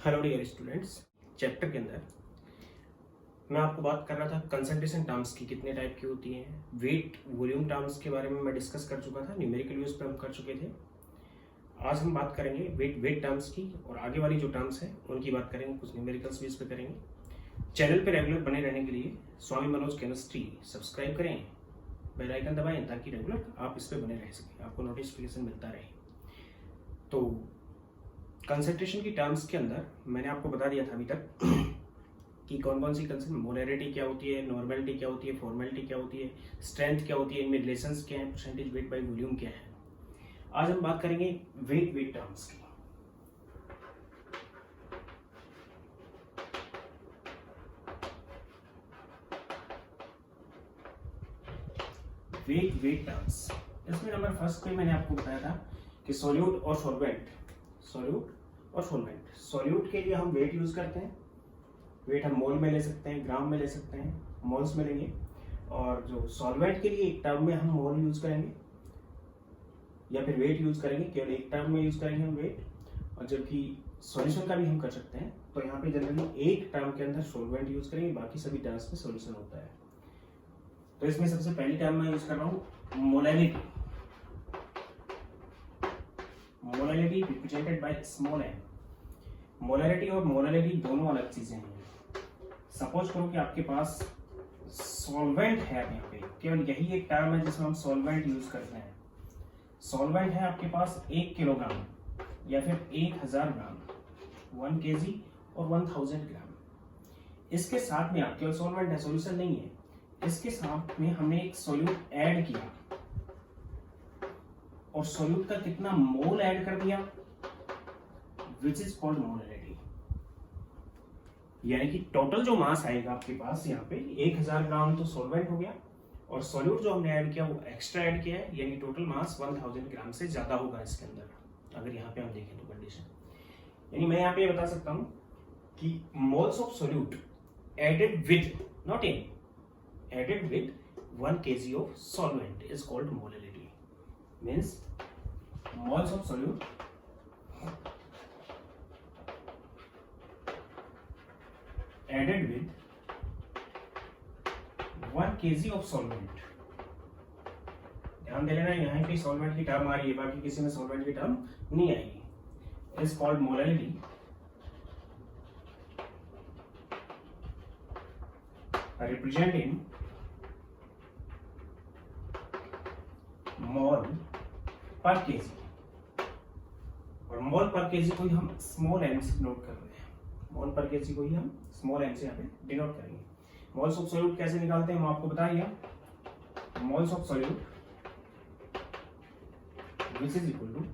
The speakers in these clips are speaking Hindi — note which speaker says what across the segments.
Speaker 1: Hello dear students. चैप्टर के अंदर मैं आपको बात कर रहा था कंसंट्रेशन टर्म्स की कितने टाइप की होती हैं। वेट वॉल्यूम टर्म्स के बारे में मैं डिस्कस कर चुका था, न्यूमेरिकल यूज पे हम कर चुके थे। आज हम बात करेंगे वेट टर्म्स की, और आगे वाली जो टर्म्स हैं उनकी बात करेंगे, कुछ न्यूमेरिकल्स भी इस पे करेंगे। चैनल पे रेगुलर बने रहने के लिए स्वामी मनोज केमिस्ट्री सब्सक्राइब करें, बेल आइकन दबाएं ताकि रेगुलर आप इस पे बने रह सकें, आपको नोटिफिकेशन मिलता रहे। तो कंसंट्रेशन की टर्म्स के अंदर मैंने आपको बता दिया था अभी तक कि कौन कौन सी कंसंट्रेशन, मोलैरिटी क्या होती है, नॉर्मेलिटी क्या होती है, फॉर्मेलिटी क्या होती है, स्ट्रेंथ क्या होती है, इनमें रिलेशंस क्या है, परसेंटेज वेट बाय वॉल्यूम क्या है। आज हम बात करेंगे वेट टर्म्स की। वेट टर्म्स, इसमें नंबर फर्स्ट पे मैंने आपको बताया था कि सॉल्यूट और सॉल्वेंट। सॉल्यूट के लिए हम वेट यूज करते हैं। वेट हम मोल में ले सकते हैं, ग्राम में ले सकते हैं, मोल्स में लेंगे। और जो सॉल्वेंट के लिए एक टर्म में हम मोल यूज करेंगे या फिर वेट यूज करेंगे, केवल एक टर्म में यूज करेंगे हम वेट। और जबकि सॉल्यूशन का भी हम कर सकते हैं, तो यहाँ पे जनरली एक टर्म के अंदर सॉल्वेंट यूज करेंगे, बाकी सभी टर्म्स में सॉल्यूशन होता है। तो इसमें सबसे पहली टर्म मैं यूज कर रहा हूँ molality. Molality represented by small m. Molarity और मोलैलिटी दोनों अलग चीजें हैं। सपोज करो कि आपके पास सॉल्वेंट है, यहाँ पे केवल यही एक टर्म है जिसमें हम सॉल्वेंट यूज करते हैं। सॉल्वेंट है आपके पास 1 किलोग्राम या फिर 1000 ग्राम, 1 kg और 1000 ग्राम। इसके साथ में आप केवल सॉल्वेंट है, सॉल्यूशन नहीं है, इसके साथ में हमने एक सॉल्यूट ऐड किया और सॉल्यूट का कितना मोल ऐड कर दिया, विच इज कॉल्ड मोलैलिटी। यानी कि टोटल जो मास आएगा आपके पास यहाँ पे 1000 ग्राम तो सॉल्वेंट हो गया, और सॉल्यूट जो हमने ऐड किया वो एक्स्ट्रा ऐड किया है, यानी टोटल मास 1000 ग्राम से ज्यादा होगा इसके अंदर। अगर यहाँ पे हम देखें तो कंडीशन, यानी मैं यहाँ पे बता सकता हूँ कि moles of solute added with, not in, added with 1 kg of solvent is called molality. Means moles of solute added with 1 kg of solvent. ध्यान दे लेना, यहाँ पे सॉल्वेंट की टर्म आ रही है, बाकी किसी में सॉल्वेंट की टर्म नहीं आएगी। Is called molality. Representing मोल पर केजी, और मोल पर केजी को ही हम स्मॉल एम से नोट कर रहे हैं। मोल पर केजी को ही हम स्मॉल एम से यहाँ पे डिनोट करेंगे। मोल्स ऑफ सॉल्यूट कैसे निकालते हैं हम आपको बताइए। Moles of solute which is equal to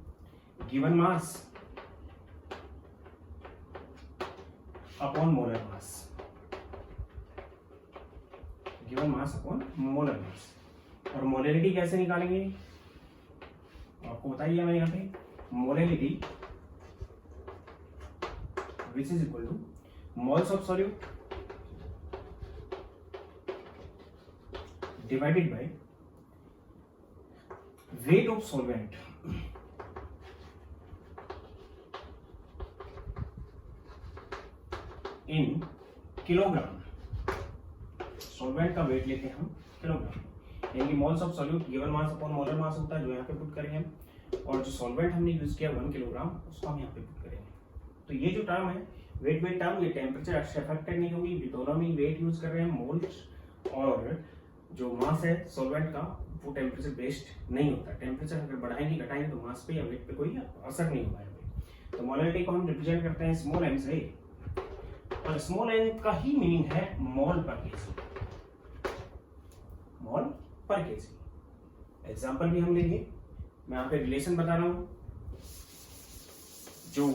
Speaker 1: given mass upon molar mass, given mass upon molar mass. और मोलैलिटी कैसे निकालेंगे आपको बताइए। मैं यहाँ पे molality which is equal to moles of solute divided by weight of solvent in kilogram. Solvent का वेट लेते हैं हम किलोग्राम, यानी moles of solute given mass upon molar mass होता है, जो यहाँ पे पुट करेंगे हम, और जो सॉल्वेंट हमने यूज किया 1 किलोग्राम, उसको हम यहाँ पे पुट करेंगे। तो ये जो टर्म है वेट टर्म, ये टेम्परेचर अफेक्टेड नहीं होगी, दोनों में वेट यूज कर रहे हैं मोल्स, और जो मास है सॉल्वेंट का वो टेम्परेचर बेस्ड नहीं होता। टेम्परेचर अगर बढ़ाएंगे घटाएंगे तो मास पे या वेट पे कोई असर नहीं होगा यहाँ पे। तो मोलैलिटी को हम रिप्रेजेंट करते हैं स्मॉल एम से, और स्मॉल एम का ही मीनिंग है मोल पर केजी, मोल पर केजी। एग्जाम्पल भी हम लेंगे, मैं यहाँ पे रिलेशन बता रहा हूं। जो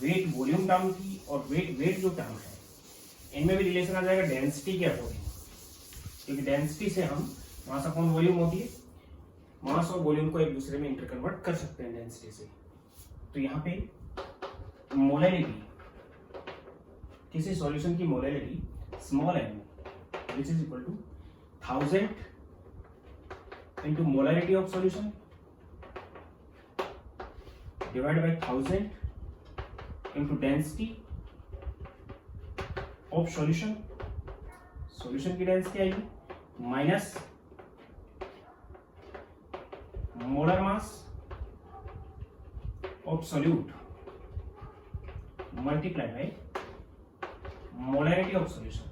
Speaker 1: वेट वॉल्यूम टर्म थी और वेट जो टर्म है, इनमें भी रिलेशन आ जाएगा डेंसिटी के अकॉर्डिंग, क्योंकि डेंसिटी से हम मास अपॉन वॉल्यूम होती है, मास और वॉल्यूम को एक दूसरे में इंटरकन्वर्ट कर सकते हैं डेंसिटी से। तो यहाँ पे मोलैलिटी, किसी सॉल्यूशन की molality small m which is equal to 1000 into molarity of solution divided by 1000 into density of solution, solution की डेंसिटी आएगी minus molar mass of solute multiply by molarity of solution.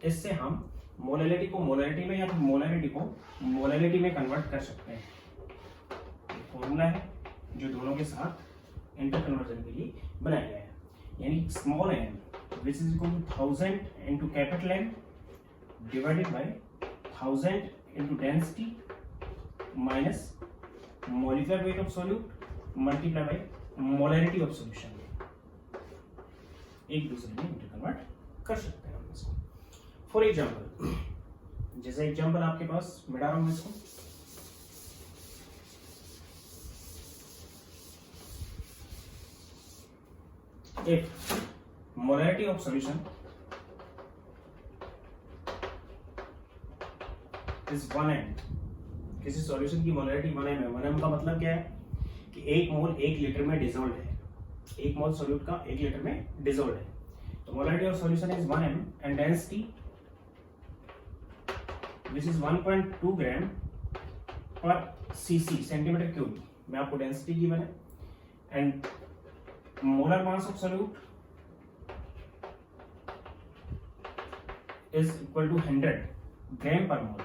Speaker 1: इससे हम मोलैरिटी को मोलैरिटी में या फिर मोलैरिटी को मोलैरिटी में कन्वर्ट कर सकते हैं। फॉर्मूला है जो दोनों के साथ इंटर कन्वर्जन के लिए बनाया गया है, यानी small m which is equal to 1000 into capital M divided by 1000 into density minus molecular weight of solute multiply by molarity of solution, एक दूसरे में इंटर कन्वर्ट कर सकते हैं हम इसको। फॉर एग्जाम्पल, जैसे एग्जाम्पल आपके पास मिटा रहा हूं इसको, if molarity of solution is 1m, किसी सॉल्यूशन की मोलैरिटी 1m है। 1m का मतलब क्या है कि 1 मोल 1 लीटर में डिसॉल्व है, 1 मोल सॉल्यूट का 1 लीटर में डिसॉल्व है। तो molarity of solution is 1m and density which is 1.2 ग्राम पर सीसी सेंटीमीटर क्यूब में आपको डेंसिटी गिवन है and molar mass of solute is equal to 100 gram per mole.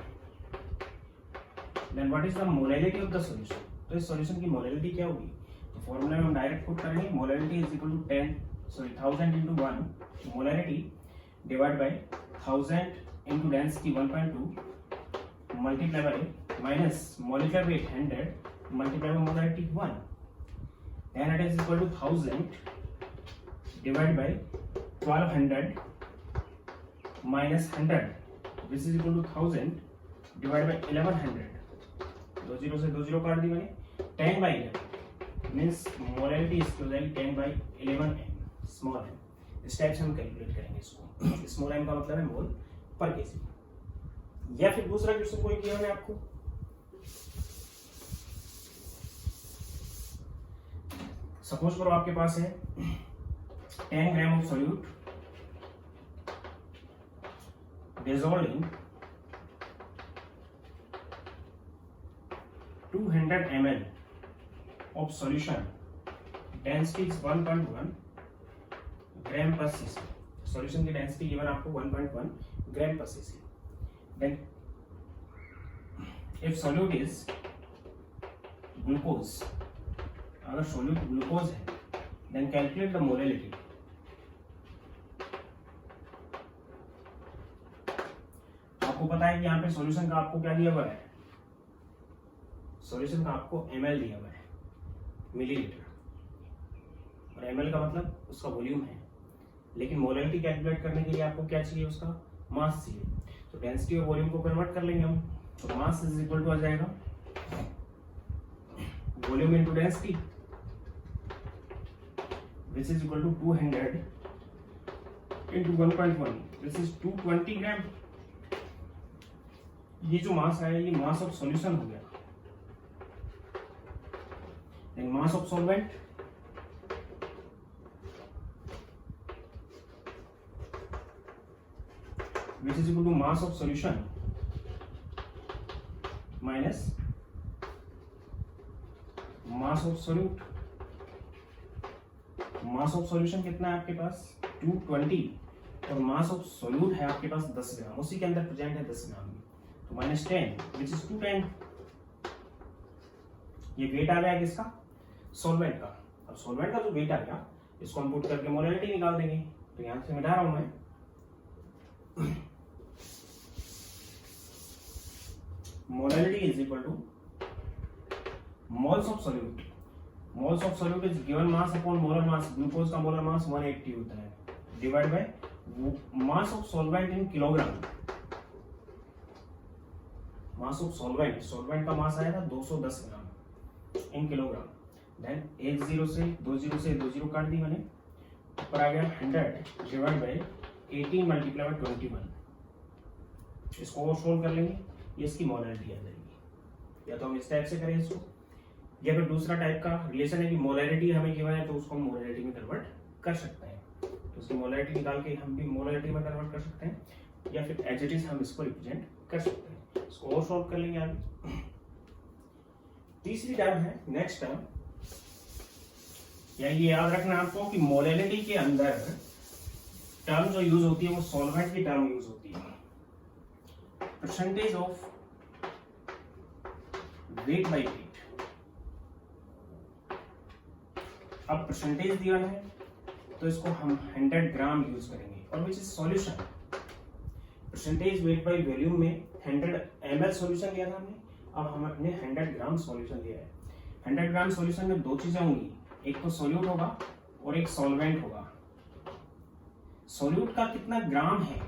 Speaker 1: Then what is the molality of the solution? तो इस solution की molality क्या होगी? तो फॉर्मूला में हम डायरेक्ट पुट करेंगे, molality is equal to 1000 into 1 molarity divided by 1000 into density 1.2 multiply by minus molecular weight 100 multiply by molarity 1. Then it is equal to 1000 divided by 1200 minus 100 which is equal to 1000 divided by 1100, 2 0 से 2 0 काट दी मैंने, 10 by 11 means मोलैरिटी इसकी हो जाएगी 10 by 11m स्मॉल m। इस टाइप से हम कैलकुलेट करेंगे इसको। स्मॉल m का मतलब है मोल पर केजी। या फिर दूसरा क्वेश्चन कोई किया मैंने आपको, सपोज करो आपके पास है 10 gram of solute dissolved in 200 ml of solution, density is 1.1 gram per cc। Solution की डेंसिटी गिवन आपको 1.1 gram per cc। Then if solute is glucose, अगर सोल्यूट ग्लूकोज है देन कैलकुलेट द मोलैरिटी। आपको पता है कि यहाँ पे सॉल्यूशन का आपको क्या दिया हुआ है, सॉल्यूशन का आपको ml दिया हुआ है, मिलीलीटर, और ml का मतलब उसका वॉल्यूम है। लेकिन मोलैरिटी कैलकुलेट करने के लिए आपको क्या चाहिए, उसका मास चाहिए। तो डेंसिटी और वॉल्यूम को कन्वर्ट कर लेंगे हम, तो मास इज इक्वल टू आ जाएगा volume into density which is equal to 200 into 1.1 this is 220 ग्राम। ये जो मास आया ये मास ऑफ सॉल्यूशन हो गया। Then mass of solvent which is equal to mass of solution minus mass of solute। Mass of solution कितना है आपके पास 220 और मास ऑफ सोल्यूट है आपके पास 10 ग्राम, उसी के अंदर प्रेजेंट है 10 ग्राम, तो माइनस 10 विच इज 210। ये वेट आ गया किसका, सॉल्वेंट का। अब सॉल्वेंट का जो वेट आ गया इसको हम पुट करके मोलैरिटी निकाल देंगे। तो यहां से मिटा रहा हूं मैं, molarity is equal to moles of solute. Moles of solute is given mass upon molar mass. Glucose का मोलर मास 180 होता है, divide by mass of solvent in kilogram. Mass of solvent, solvent का मास आया था 210 ग्राम इन किलोग्राम। देन 1 0 से 2 0 से 2 0 काट दी मैंने, ऊपर आ गया 100 डिवाइड बाय 18 मल्टीप्लाई बाय 21। इसको और सोल्व कर लेंगे, ये इसकी मोलैरिटी आ जाएगी। या तो हम इस टाइप से करें इसको, या फिर दूसरा टाइप का रिलेशन है कि मोलैरिटी हमें गिवन है तो उसको हम मोलैरिटी में कन्वर्ट कर सकते हैं। तो इसकी मोलैरिटी निकाल के हम भी मोलैरिटी में कन्वर्ट कर सकते हैं, या फिर एज इट इज हम इसको रिप्रेजेंट कर सकते हैं। इसको और सॉल्व कर लेंगे आगे। तीसरी टर्म है नेक्स्ट टर्म, या ये याद रखना आपको कि मोलैरिटी के अंदर टर्म जो यूज होती है वो सॉल्वेंट की टर्म यूज होती है। Percentage of weight by wait. अब परसेंटेज दिया है तो इसको हम 100 ग्राम यूज करेंगे, और which is solution. Percentage weight by volume में 100 ml सॉल्यूशन लिया था हमने, अब हमने 100 ग्राम सॉल्यूशन लिया है। 100 ग्राम सॉल्यूशन में दो चीजें होंगी, एक तो सॉल्यूट होगा और एक सॉल्वेंट होगा। सॉल्यूट का कितना ग्राम है,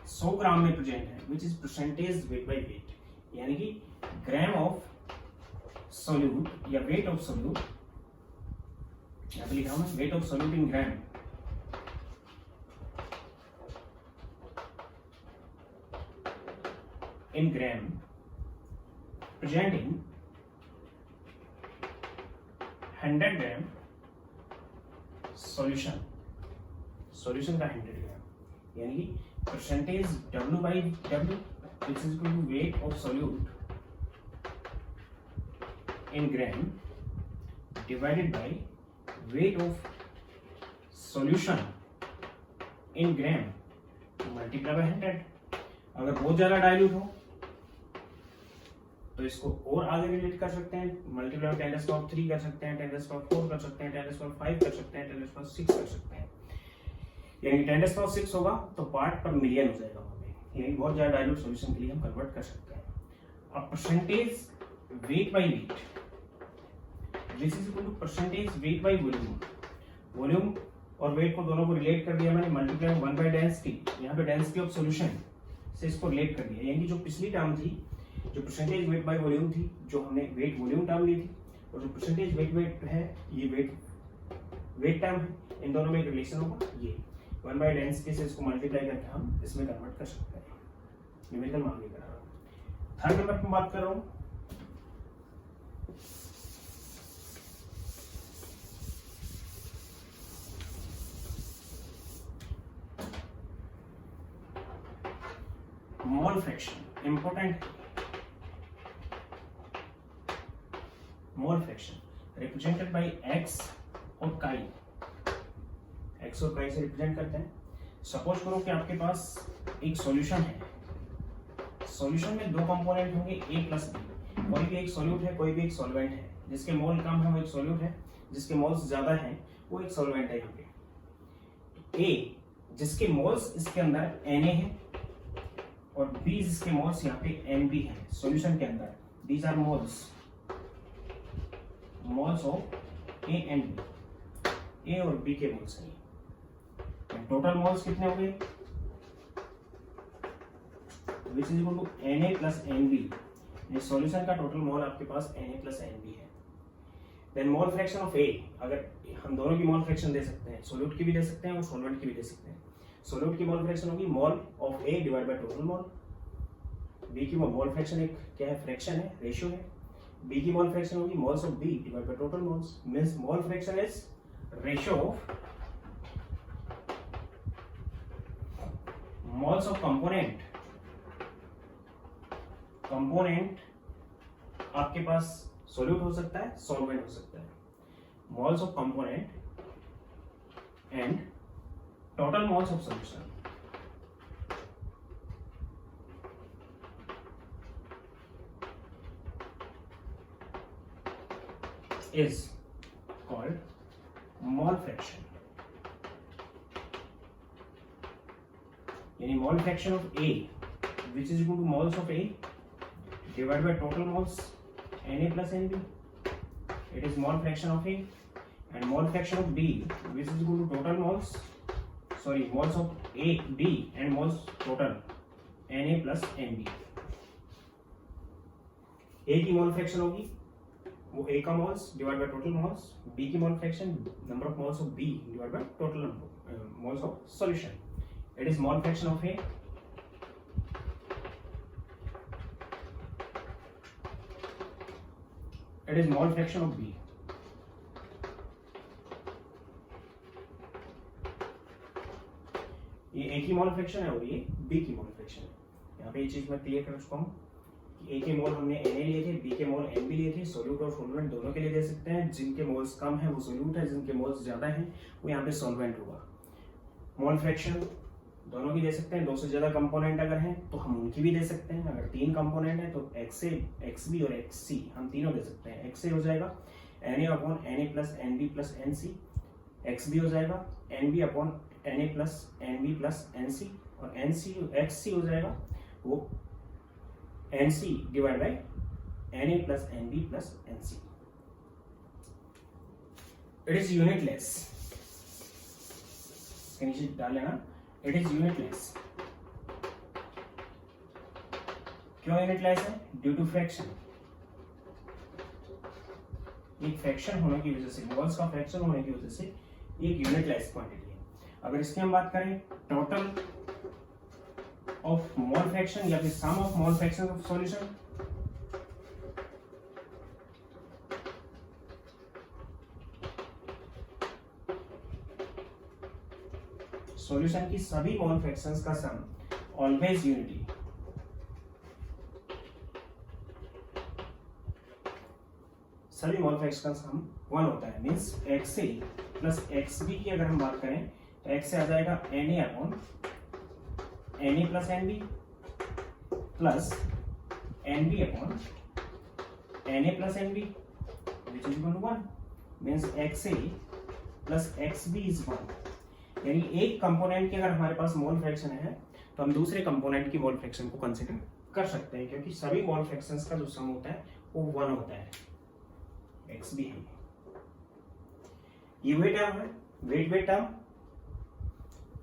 Speaker 1: 100 ग्राम में प्रेजेंट है, which is percentage weight by wait, यानी कि ग्राम ऑफ सॉल्यूट या वेट ऑफ सॉल्यूट, यहाँ पे लिखा हूं wait of solute in gram. In gram present in 100 gram solution, solution का 100 ग्राम, यानी कि percentage W by W which is equal to weight of solute in gram divided by weight of solution in gram multiplied by 100। अगर बहुत ज्यादा डाइल्यूट हो तो इसको और आगे रिलेट कर सकते हैं, मल्टीप्लाई 10⁻³ कर सकते हैं, 10⁻⁴ कर सकते हैं, 10⁻⁵ कर सकते हैं, 10⁻⁶ कर सकते हैं। यानी 10⁻⁶ होगा तो पार्ट पर मिलियन हो जाएगा वहां पे, यानी बहुत ज्यादा डाइल्यूट सॉल्यूशन के लिए हम कन्वर्ट कर सकते हैं। अब percentage weight by weight, this is equal to percentage weight by volume. Volume और वेट को दोनों को रिलेट कर दिया मैंने, मल्टीप्लाई 1 बाय डेंसिटी, यहाँ पे डेंसिटी ऑफ सॉल्यूशन से इसको रिलेट कर दिया। यानी जो पिछली टर्म थी, जो परसेंटेज वेट बाय वॉल्यूम थी, जो हमने वेट वॉल्यूम टर्म ली थी, और जो परसेंटेज वेट है ये वेट टर्म है, इन दोनों में एक रिलेशन होगा। ये 1 बाय डेंसिटी से इसको मल्टीप्लाई करके हम इसमें कन्वर्ट कर सकते हैं। न्यूमेरिकल मान लेकर आ रहा हूँ। थर्ड नंबर पर बात कर रहा हूँ, mole fraction. Important mole fraction represented by x और काई। एक्स और काई से रिप्रेजेंट करते हैं। सपोज करो कि आपके पास एक सॉल्यूशन है, सॉल्यूशन में दो कंपोनेंट होंगे ए प्लस बी। कोई भी एक सॉल्यूट है, कोई भी एक सॉल्वेंट है। जिसके मोल कम है वो एक सॉल्यूट है, जिसके मोल्स ज्यादा हैं वो एक सॉल्वेंट है। यहाँ पे ए जिसके मोल्स इसके अंदर Na है और बी जिसके मोल्स यहाँ पे Nb है सॉल्यूशन के अंदर। These are moles of A and B. A और बी के मोल्स हैं। टोटल मोल्स कितने हो गए, which is equal to Na plus Nb। सॉल्यूशन का टोटल मोल आपके पास Na प्लस Nb है। Then mole fraction of a, अगर हम दोनों की मोल फ्रैक्शन दे सकते हैं, सोल्यूट की भी दे सकते हैं और सॉल्वेंट की भी दे सकते हैं। सोल्यूट की मोल फ्रैक्शन होगी mole of a divide by total mole. B की मोल फ्रैक्शन एक क्या है, फ्रैक्शन है, रेशियो है। बी की मोल फ्रैक्शन होगी moles of b divide by total moles. Means mole fraction is ratio of moles of component. Component आपके पास सोल्यूट हो सकता है, सॉल्वेंट हो सकता है। Moles of component and total moles of solution is called mole fraction। यानी mole fraction of A which is equal to moles of A divided by total moles Na plus Nb। It is mole fraction of A and mole fraction of B which is equal to total moles, sorry moles of A, B and moles total Na plus Nb। A की मोल फ्रैक्शन होगी वो A का moles divide by total moles, B की mole fraction number of moles of B divide by total moles of solution. It is mole fraction of A it is mole fraction of B। ये A की मोल फ्रैक्शन है और ये B की मोल फ्रैक्शन है। यहाँ पे ये चीज मैं क्लियर कर चुका हूँ। A के मोल हमने Na लिए थे, B के मोल Nb लिए थे। सोल्यूट और सॉल्वेंट दोनों के लिए दे सकते हैं। जिनके मोल्स कम है वो सोल्यूट है, जिनके मोल्स ज्यादा है वो यहाँ पे सॉल्वेंट होगा। मोल फ्रैक्शन दोनों की दे सकते हैं। 2 से ज्यादा कंपोनेंट अगर हैं तो हम उनकी भी दे सकते हैं। अगर 3 कंपोनेंट है तो XA, XB और XC हम तीनों दे सकते हैं। XA हो जाएगा Na/Na plus NB plus NC, XB हो जाएगा NB upon Na plus NB plus NC और XC हो जाएगा वो NC divide by Na plus NB plus NC। It is unitless, नीचे डाल लेना। It is unitless. क्यों यूनिटलेस है? Due to fraction. एक फ्रैक्शन होने की वजह से, मोल्स का फ्रैक्शन होने की वजह से एक यूनिटलेस क्वांटिटी है। अगर इसकी हम बात करें टोटल ऑफ मोल फ्रैक्शन या फिर sum of mole fraction of solution, solution की सभी मोल फ्रैक्शंस का सम ऑलवेज यूनिटी। सभी मोल फ्रैक्शन का सम 1 होता है। मींस XA प्लस XB की अगर हम बात करें तो X से आ जाएगा Na upon Na plus NB plus NB upon Na plus NB which is equal to 1। Means XA plus XB is 1। यानी एक कंपोनेंट की अगर हमारे पास मोल फ्रैक्शन है तो हम दूसरे कंपोनेंट की मोल फ्रैक्शन को कंसीडर कर सकते हैं, क्योंकि सभी मोल फ्रैक्शंस का जो सम होता है वो 1 होता है। XB है ये वेट टर्म है। वेट टर्म,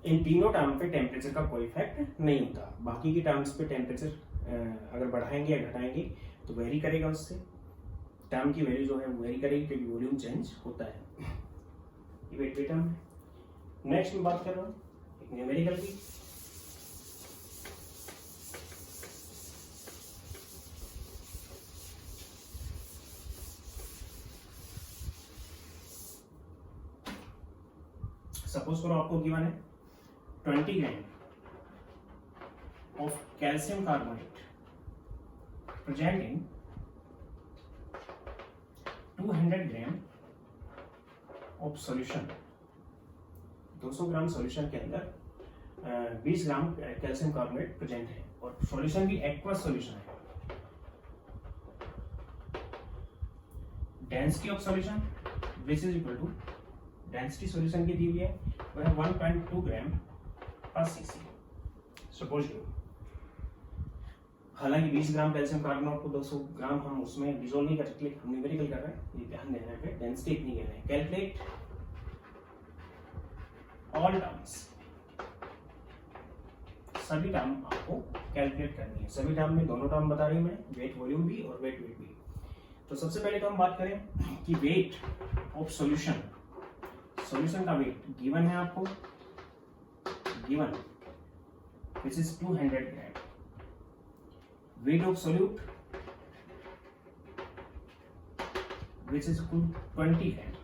Speaker 1: इन तीनों टर्म पे टेम्परेचर का कोई इफेक्ट नहीं होता। बाकी की टर्म्स पे टेम्परेचर अगर बढ़ाएंगे या घटाएंगे तो वेरी करेगा, उससे टर्म की वैल्यू जो है वो वेरी करेगी क्योंकि वॉल्यूम चेंज होता है। ये वेट टर्म है। नेक्स्ट में बात कर रहा हूं एक न्यूमेरिकल की। सपोज करो आपको गिवन है 20 gram of calcium carbonate present in 200 gram of solution. 200 gram solution के अंदर 20 ग्राम कैल्शियम कार्बोनेट प्रेजेंट है और सॉल्यूशन भी एक्वस सॉल्यूशन है। Density of solution which is equal to, density solution की दी हुई है वो है 1.2 ग्राम पर सीसी। सपोज लो, हालांकि 20 ग्राम कैल्शियम कार्बोनेट को 200 ग्राम हम उसमें डिसॉल्व नहीं कर सकते, हम न्यूमेरिकल कर रहे हैं, ये ध्यान देना है। डेंसिटी इतनी कह रहे हैं। कैलकुलेट ऑल टर्म्स, सभी टर्म आपको कैलकुलेट करनी है। सभी टर्म में दोनों टर्म बता रही हूं मैं, वेट वॉल्यूम भी और वेट भी। तो सबसे पहले तो हम बात करें कि वेट ऑफ सॉल्यूशन, सॉल्यूशन का वेट गिवन है आपको, given which is 200 gram. Weight of solute which is 20 gram.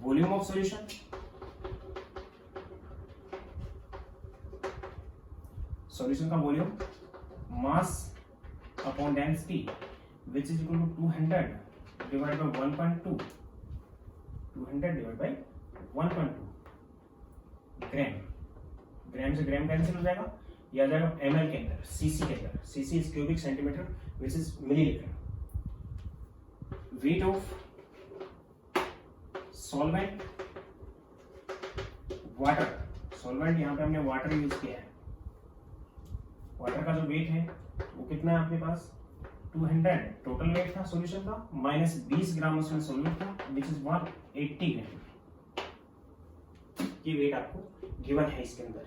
Speaker 1: Volume of solution, solution का volume mass upon density which is equal to 200 divide by 1.2, 200 divide by 1.2 gram. Gram से ग्राम कैंसिल हो जाएगा, यह आ जाएगा ml के अंदर, cc के अंदर। cc is cubic centimetre which is millilitre. Wait of solvent, water, solvent यहां पे हमने वाटर यूज किया है। वाटर का जो वेट है वो कितना है आपके पास 200 टोटल वेट था सॉल्यूशन का, माइनस 20 ग्राम उसमें सॉल्यूट था विच इज 180 ग्राम। ये वेट आपको गिवन है इसके अंदर।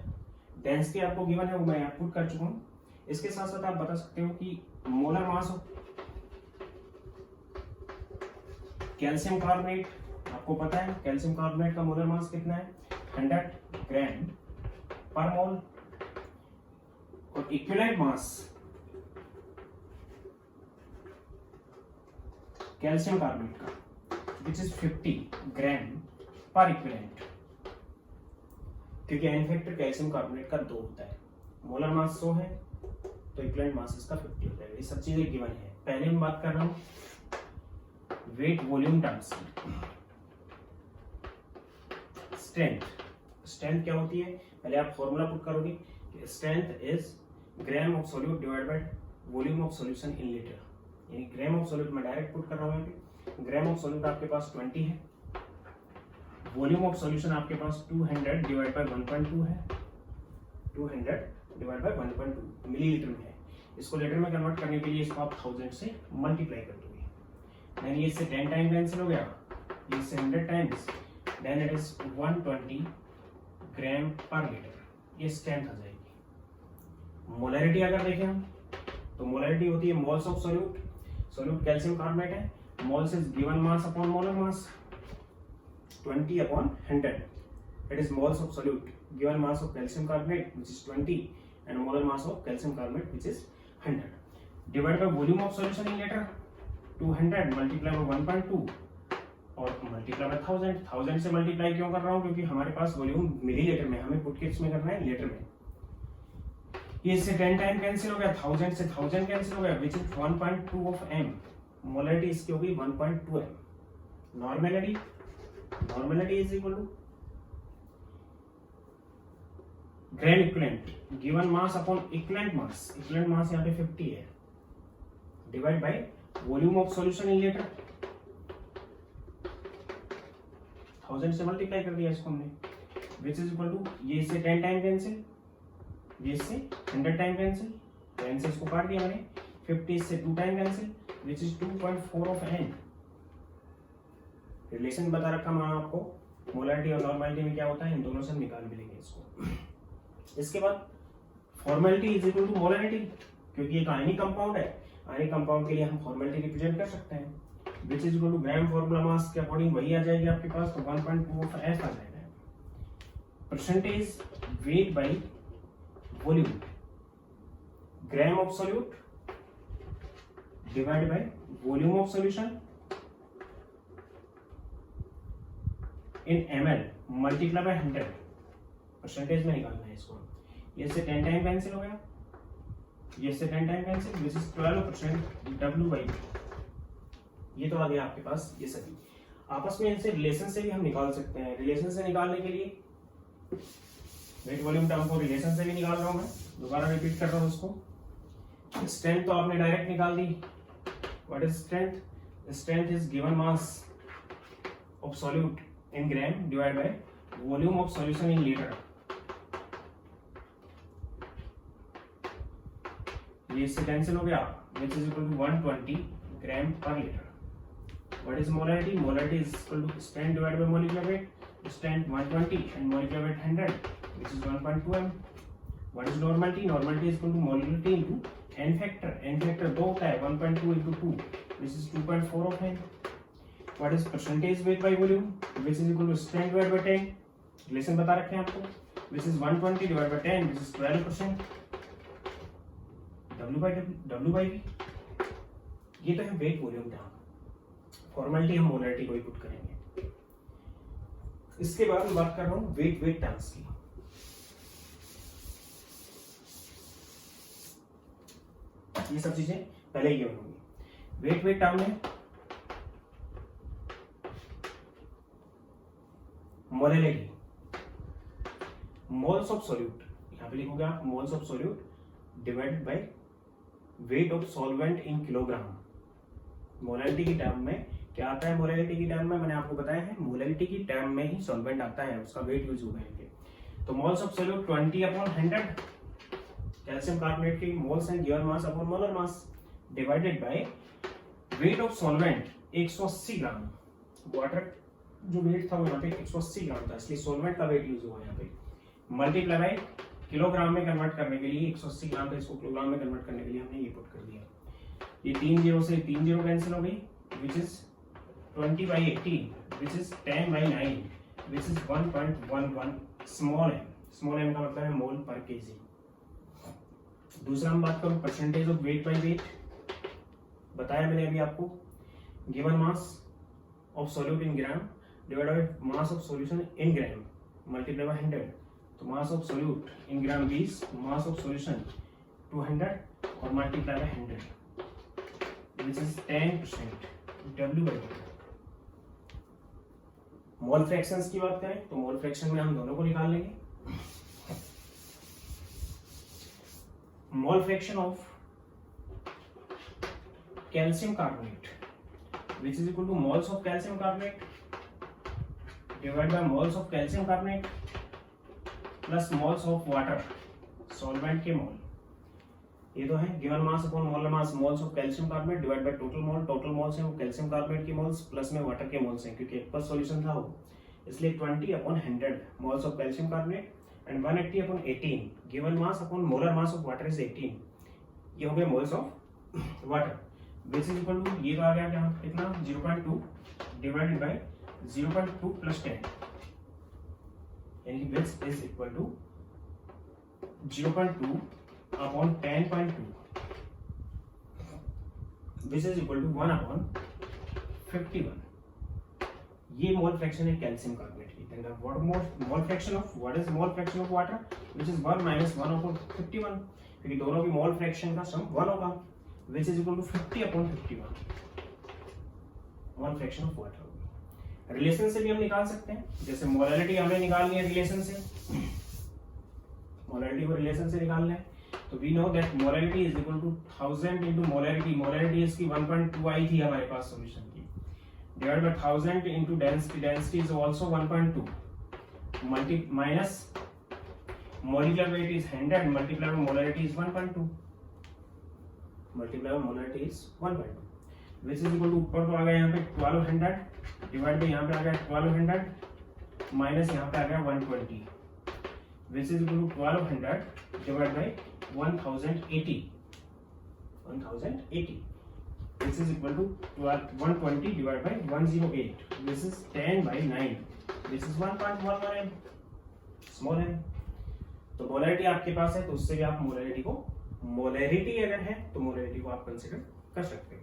Speaker 1: डेंसिटी आपको गिवन है वो मैं यहाँ पुट कर चुका हूँ। इसके साथ साथ आप बता सकते हो कि molar mass of calcium carbonate, आपको पता है कैल्शियम कार्बोनेट का मोलर मास कितना है 100 ग्राम पर मोल, और इक्विवेलेंट मास कैल्शियम कार्बोनेट का विच इज 50 ग्राम पर इक्विवेलेंट। क्योंकि n फैक्टर कैल्शियम कार्बोनेट का 2 होता है, मोलर मास 100 है तो इक्विवेलेंट मास इसका 50 हो जाएगा। ये सब चीजें गिवन है। पहले मैं बात कर रहा हूँ वेट वॉल्यूम टर्म्स की। स्ट्रेंथ क्या होती है, पहले आप फॉर्मूला पुट करोगे, strength is gram of solute divide by volume of solution in litre. यानी ग्राम ऑफ सॉल्यूट मैं डायरेक्ट पुट कर रहा हूँ यहाँ पे। ग्राम ऑफ सॉल्यूट आपके पास 20 है, वॉल्यूम ऑफ सॉल्यूशन आपके पास 200 डिवाइड बाय 1.2 है, 200 डिवाइड बाय 1.2 मिलीलीटर में है। इसको लीटर में कन्वर्ट करने के लिए इसको आप 1000 से मल्टीप्लाई कर दोगे, यानी इससे 10 टाइम कैंसिल हो गया, इससे 100 टाइम्स, देन इट इज 120 ग्राम पर लीटर। ये स्ट्रेंथ आ जाएगी। मोलैरिटी अगर देखें हम तो मोलैरिटी होती है moles of solute. Solute calcium carbonate है, moles is given mass upon molar mass 20 upon 100. It is moles of solute given mass of calcium carbonate which is 20 and molar mass of calcium carbonate which is 100 divided by volume of solution in liter 200 multiply by 1.2 और multiply by 1000 से multiply क्यों कर रहा हूँ, क्योंकि हमारे पास वॉल्यूम मिलीलीटर में, हमें पुट किस में करना है, लीटर में। ये इससे 10 टाइम कैंसिल हो गया, 1000 से 1000 कैंसिल हो गया which is 1.2 of m। Molarity इसकी होगी 1.2 m। Normality is equal to gram equivalent given mass upon equivalent mass यहाँ पे 50 है, divide by volume of solution in liter। 1000 से मल्टीप्लाई कर दिया इसको हमने, which is equal to ये इससे 10 टाइम कैंसिल, ये इससे 100 टाइम कैंसिल, 10 से इसको काट दिया मैंने, 50 इससे 2 time cancel which is 2.4 of n। Relation बता रखा मैं आपको, मोलैरिटी और नॉर्मैलिटी में क्या होता है, इन दोनों से निकाल भी लेंगे इसको। इसके बाद formality is equal to molarity, क्योंकि एक आयनिक कंपाउंड है, आयनिक कंपाउंड के लिए हम फॉर्मेलिटी रिप्रेजेंट कर सकते हैं, which is equal to gram formula mass के अकॉर्डिंग वही आ जाएगी आपके पास, तो 1.2 ऑफ एफ आ जाएगा। Percentage weight by volume, gram of solute divide by volume of solution in ml multiply by 100। Percentage में निकालना है इसको। ये से 10 टाइम कैंसिल हो गया, ये से 10 time cancel, this is 12% W by. ये तो आ गया आपके पास। ये सभी आपस में इनसे रिलेशन से भी हम निकाल सकते हैं। रिलेशन से निकालने के लिए वेट वॉल्यूम टर्म को रिलेशन से भी निकाल रहा हूं मैं, दोबारा रिपीट कर रहा हूं उसको। स्ट्रेंथ तो आपने डायरेक्ट निकाल दी। What is strength? Strength is given mass of solute in gram divided by volume of solution in liter। ये इससे कैंसिल हो गया, which is equal to 120 ग्राम पर litre. What is molarity? Molarity is equal to strength divided by molecular weight, strength 120 and molecular weight 100 which is 1.2 m। What is normality? Normality is equal to molarity into n factor। n factor 2 होता है, 1.2 into 2 which is 2.4 of n। What is percentage weight by volume which is equal to strength divided by 10। Relation बता रखे हैं आपको, which is 120 divided by 10 which is 12%। W by V। ये तो है वेट वॉल्यूम टर्म। फॉर्मेलिटी हम मोलैरिटी को ही पुट करेंगे। इसके बाद मैं बात कर रहा हूं वेट टर्म्स की। ये सब चीजें पहले ही होंगी। वेट टर्म में मोलैरिटी, मोल्स ऑफ सॉल्यूट, यहां पे लिखोगे आप moles of solute divided by weight of solvent in kilogram. Molarity की टर्म में क्या आता है? मोलैरिटी की टर्म में मैंने आपको बताया है, मोलैरिटी की टर्म में ही सॉल्वेंट आता है, उसका वेट यूज होगा यहाँ पे। तो moles of solute 20/100 calcium carbonate की moles and given mass upon molar mass divided by weight of solvent 180 gram. Water जो वेट था वो यहाँ पे 180 ग्राम था, इसलिए सोलवेंट का वेट यूज हुआ यहाँ पे। मल्टीप्लाई बाय किलोग्राम में कन्वर्ट करने के लिए 180 ग्राम था, इसको किलोग्राम में कन्वर्ट करने के लिए हमने ये पुट कर दिया। ये 3 जीरो से 3 जीरो कैंसिल हो गई, which is 20/80 which is 10/9 which is 1.11 small m. Small m का मतलब है मोल पर केजी। दूसरा हम बात करूं percentage of weight by wait, बताया मैंने अभी आपको, given mass of solute in gram divided by mass of solution in gram multiply by 100। तो mass of solute in gram 20, mass of solution 200 और multiply by 100 which is 10%, W by W। Mole fractions की बात करें तो मोल फ्रैक्शन में हम दोनों को निकाल लेंगे। मोल fraction of calcium carbonate which is equal to moles of calcium carbonate divided by moles of calcium carbonate plus moles of water, solvent के मोल। ये तो है given mass upon molar mass, moles of calcium carbonate divide by total moles है वो कैल्शियम कार्बोनेट के मोल्स प्लस में वाटर के मोल्स हैं, क्योंकि एक पर सॉल्यूशन था वो, इसलिए 20 upon 100 moles of calcium carbonate and 180 upon 18 given mass upon molar mass of water is 18। ये हो गया moles of water which is equal to, ये तो आ गया क्या कितना 0.2 डिवाइडेड बाय 0.2 प्लस 10 यानी कि which is equal to 0.2 upon 10.2 which is equal to 1 upon 51। ये मोल फ्रैक्शन है कैल्शियम कार्बोनेट की। Then what mole fraction of, what is mole fraction of water which is 1 minus 1 upon 51, क्योंकि दोनों की मोल फ्रैक्शन का सम 1 होगा which is equal to 50 upon 51 mole fraction of water होगी। रिलेशन से भी हम निकाल सकते हैं, जैसे मोलैलिटी हमने निकालनी है रिलेशन से, मोलैलिटी को रिलेशन से निकालना है तो we know that molality is equal to 1000 into molality, molality इसकी 1.2 आई थी हमारे पास सॉल्यूशन की, divide by 1000 into density, density is also 1.2 multi minus molecular weight is 100 multiplied by molarity is 1.2 multiplied by molarity is 1.2 which is equal to, ऊपर तो आ गया यहाँ पे 1200 डिवाइड बाय यहाँ पे आ गया 1200 माइनस यहाँ पे आ गया 120 which is equal to 1200 divide by 1080 which is equal to 120 divided by 108 this is 10 by 9 this is 1.11 m small m। तो मोलैरिटी आपके पास है तो उससे भी आप मोलैरिटी को, मोलैरिटी अगर है तो मोलैरिटी को आप कंसीडर कर सकते हो।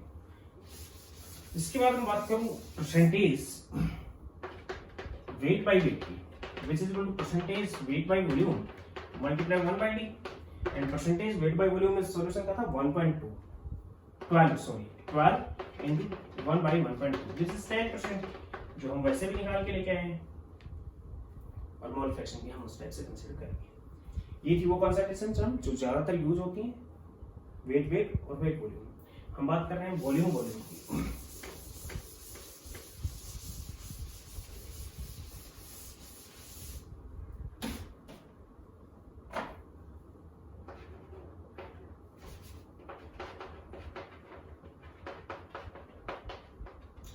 Speaker 1: इसके बाद हम बात करूं परसेंटेज वेट बाय वेट की, which is equal to percentage weight by volume multiply 1 by d and percentage weight by volume इस सॉल्यूशन का था 12 into 1 by 1.2 which is 10%, जो हम वैसे भी निकाल के लेके आए हैं और मोल फ्रैक्शन की हम उस टाइप से कंसीडर करेंगे। ये थी वो कंसंट्रेशन टर्म जो ज्यादातर यूज होती हैं, वेट वेट और वेट वॉल्यूम। हम बात कर रहे हैं वॉल्यूम वॉल्यूम की।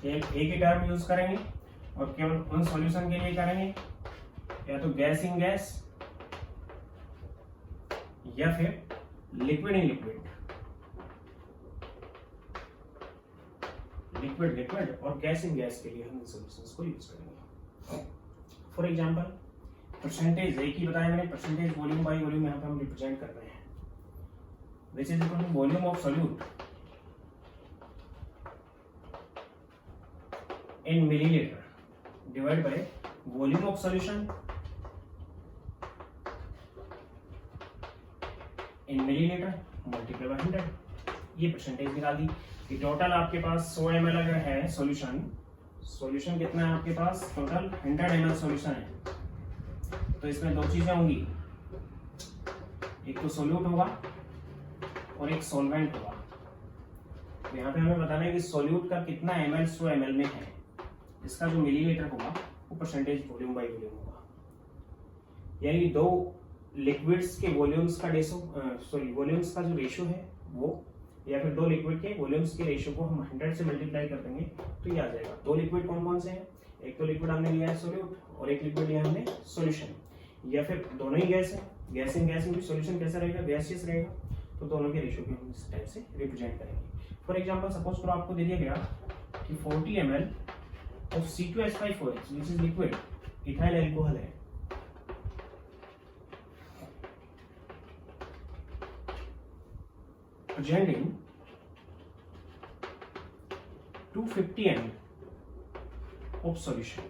Speaker 1: एक ही टर्म यूज करेंगे और केवल उन सॉल्यूशन के लिए करेंगे, या तो गैस इन गैस या फिर liquid in liquid, liquid liquid और गैस इन गैस के लिए हम इन सॉल्यूशंस को यूज करेंगे। फॉर एग्जांपल परसेंटेज एक ही बताया मैंने, परसेंटेज वॉल्यूम बाय वॉल्यूम यहाँ पे हम रिप्रेजेंट कर रहे हैं, which is equal to volume of solute in millilitre divide by volume of solution in millilitre multiply by 100। ये परसेंटेज निकाल दी कि टोटल आपके पास 100 ml अगर है सॉल्यूशन कितना है आपके पास, टोटल 100 ml सॉल्यूशन है, तो इसमें दो चीजें होंगी, एक तो सोल्यूट होगा और एक सॉल्वेंट होगा। तो यहाँ पे हमें बताना है कि सोल्यूट का कितना ml 100 ml में है, इसका जो मिलीलीटर होगा वो परसेंटेज वॉल्यूम बाय वॉल्यूम होगा, यानी दो लिक्विड्स के वॉल्यूम्स का वॉल्यूम्स का जो रेशियो है वो, या फिर दो लिक्विड के वॉल्यूम्स के रेशियो को हम 100 से मल्टीप्लाई कर देंगे तो ये आ जाएगा। दो लिक्विड कौन कौन से हैं, एक तो लिक्विड हमने लिया है सोल्यूट और एक लिक्विड लिया हमने सॉल्यूशन, या फिर दोनों ही गैस है, गैस इन भी सॉल्यूशन कैसा रहेगा, गैसियस रहेगा, तो दोनों के रेशियो को हम इस टाइप से रिप्रेजेंट करेंगे। फॉर एग्जांपल सपोज करो आपको दे दिया गया कि 40 ml of C2H5OH which is liquid ethyl alcohol है, present in 250 ml of solution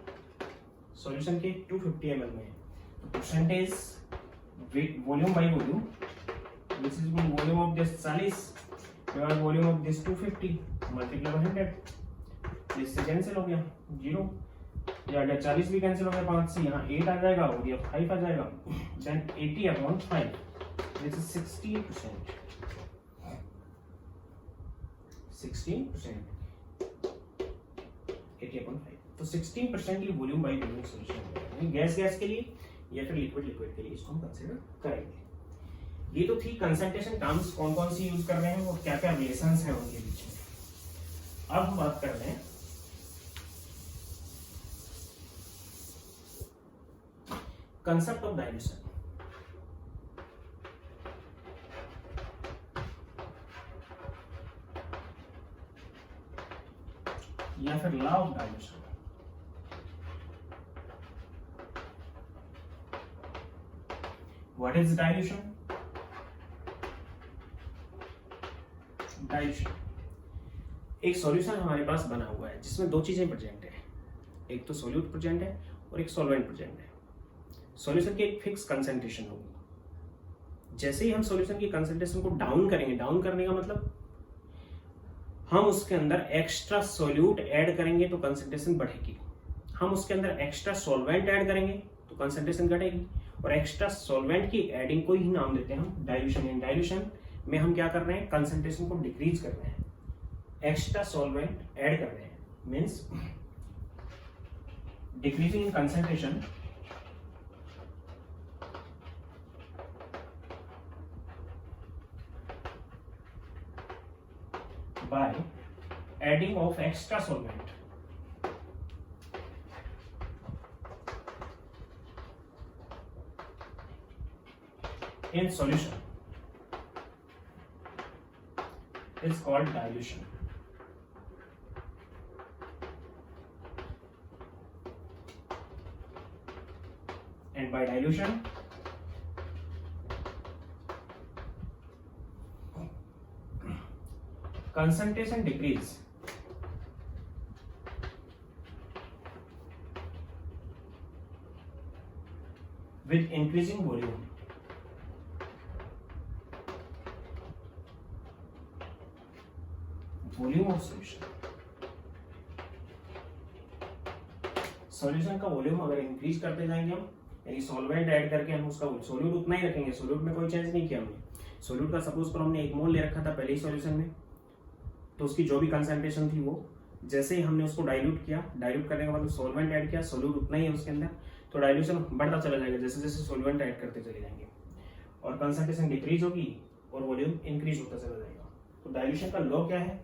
Speaker 1: के 250 ml में है, तो percentage volume by volume, this is volume of this 40 divide volume of this 250 multiply by 100, इससे कैंसिल हो गया 0, या 40 भी कैंसिल हो गया 5 से, यहाँ 8 आ जाएगा और ये 5 आ जाएगा, देन 80/5 दिस इज 16%, 16% 80/5, तो 16% ये वॉल्यूम बाई वॉल्यूम सॉल्यूशन है गैस गैस के लिए या फिर लिक्विड लिक्विड के लिए, इसको हम कंसीडर करेंगे। ये तो थी कंसंट्रेशन टर्म्स कौन कौन सी यूज कर रहे हैं और क्या क्या रिलेशंस हैं उनके बीच में। अब हम बात कर रहे हैं कंसेप्ट ऑफ डाइल्यूशन। या फिर law of dilution. What is dilution? Dilution एक सॉल्यूशन हमारे पास बना हुआ है जिसमें दो चीजें प्रेजेंट है, एक तो सोल्यूट प्रेजेंट है और एक सॉल्वेंट प्रेजेंट है। सॉल्यूशन की एक फिक्स कंसंट्रेशन होगी। जैसे ही हम सॉल्यूशन की कंसंट्रेशन को डाउन करेंगे, डाउन करने का मतलब हम उसके अंदर एक्स्ट्रा सॉल्यूट ऐड करेंगे तो कंसंट्रेशन बढ़ेगी, हम उसके अंदर एक्स्ट्रा सॉल्वेंट ऐड करेंगे तो कंसंट्रेशन घटेगी, और एक्स्ट्रा सॉल्वेंट की एडिंग को ही नाम देते हैं हम डाइल्यूशन। इन डाइल्यूशन में हम क्या कर रहे हैं, कंसंट्रेशन को डिक्रीज कर रहे हैं, एक्स्ट्रा सॉल्वेंट ऐड कर रहे हैं, means decreasing in concentration by adding of extra solvent. In solution is called dilution. And by dilution concentration decrease with increasing volume. Volume of solution. Solution का वॉल्यूम अगर इंक्रीज करते जाएंगे हम, यानी सॉल्वेंट ऐड करके हम उसका सोल्यूट उतना ही रखेंगे, सोल्यूट में कोई चेंज नहीं किया हमने। सोल्यूट का सपोज करो हमने 1 मोल ले रखा था पहले ही सॉल्यूशन में, तो उसकी जो भी कंसंट्रेशन थी वो, जैसे ही हमने उसको डाइल्यूट किया, डाइल्यूट करने के बाद सॉल्वेंट ऐड किया, सोल्यूट उतना ही है उसके अंदर, तो डाइल्यूशन बढ़ता चला जाएगा जैसे जैसे सॉल्वेंट ऐड करते चले जाएंगे, और कंसंट्रेशन डिक्रीज होगी और वॉल्यूम इंक्रीज होता चला जाएगा। तो डाइल्यूशन का लॉ क्या है?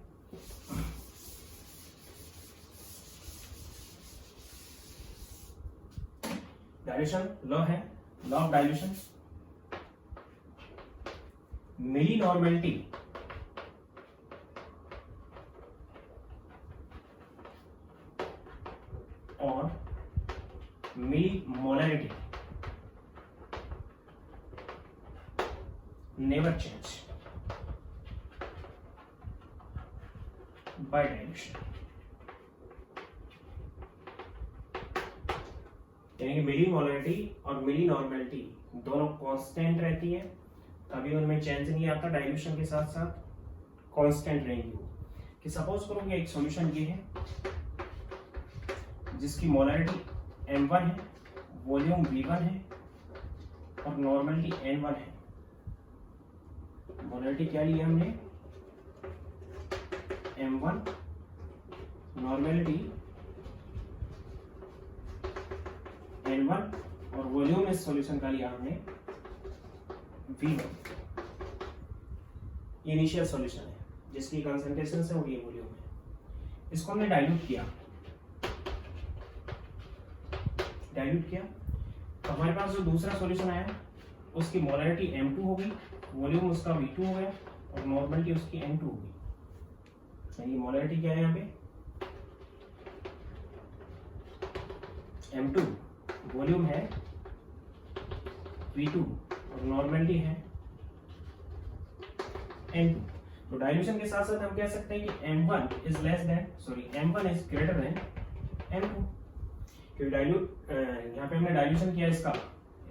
Speaker 1: डाइल्यूशन लॉ है, law of dilution, milli normality और milli molarity never change by dilution. यानी कि मिली मोलैरिटी और मिली नॉर्मेलिटी दोनों कांस्टेंट रहती है, कभी उनमें चेंज नहीं आता, डाइल्यूशन के साथ साथ कांस्टेंट रहेंगी वो। कि सपोज करो कि एक सॉल्यूशन ये है जिसकी मोलैरिटी m1 है, वॉल्यूम v1 है और नॉर्मेलिटी n1 है। मोलैरिटी क्या ली है हमने? m1, नॉर्मेलिटी n1 और वॉल्यूम इस सॉल्यूशन का लिया हमने v1। ये इनिशियल सॉल्यूशन है जिसकी कंसंट्रेशन से और ये वॉल्यूम है। इसको हमने डाइल्यूट किया, तो हमारे पास जो दूसरा सॉल्यूशन आया उसकी मोलैरिटी m2 होगी, वॉल्यूम उसका v2 हो गया और नॉर्मेलिटी उसकी n2 होगी। तो ये मोलैरिटी क्या है यहाँ पे? m2, वॉल्यूम है v2 और नॉर्मेलिटी है n2। तो डाइल्यूशन के साथ साथ हम कह सकते हैं कि m1 is less than, m1 is greater than m2। क्योंकि डाइल्यूट यहाँ पे हमने डाइल्यूशन किया इसका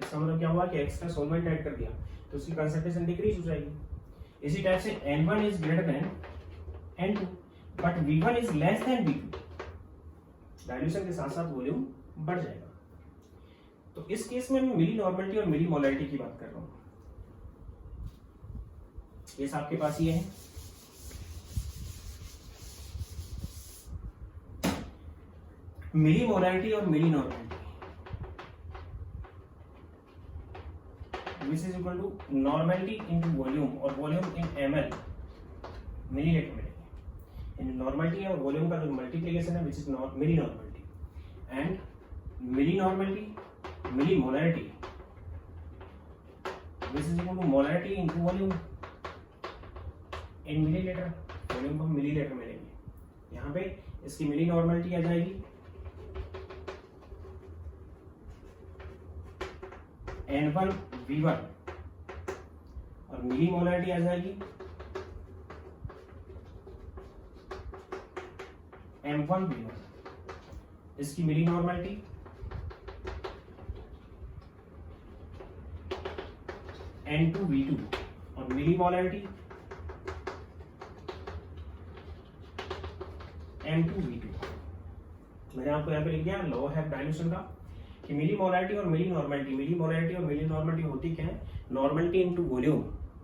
Speaker 1: इसका मतलब क्या हुआ कि एक्स्ट्रा सॉल्वेंट ऐड कर दिया तो उसकी कंसंट्रेशन डिक्रीज हो जाएगी। इसी टाइप से N1 is greater than N2 but V1 is less than V2, dilution के साथ साथ वॉल्यूम बढ़ जाएगा। तो इस केस में मैं मिली नॉर्मलिटी और मिली मोलैरिटी की बात कर रहा हूं। केस आपके पास ये है, मिली मोलैरिटी और milli normality which is equal to normality into volume और volume in ml मिलीलीटर मिलेगी। इन नॉर्मलिटी और वॉल्यूम का जो मल्टीप्लिकेशन है which is milli normality and milli normality milli molarity which is equal to molarity into volume in millilitre, volume को हम मिलीलीटर मिलेंगे। यहाँ पे इसकी मिली नॉर्मलिटी आ जाएगी N1 V1 और मिली मोलैरिटी आ जाएगी M1 V1। इसकी मिली नॉर्मलिटी N2 V2 और मिली मोलैरिटी M2 V2। मैंने आपको यहाँ पे लिख दिया लॉ है डाइल्यूशन का कि मिली मोलैरिटी और मिली नॉर्मलिटी, मिली मोलैरिटी और मिली नॉर्मलिटी होती क्या है, नॉर्मलिटी इनटू वॉल्यूम,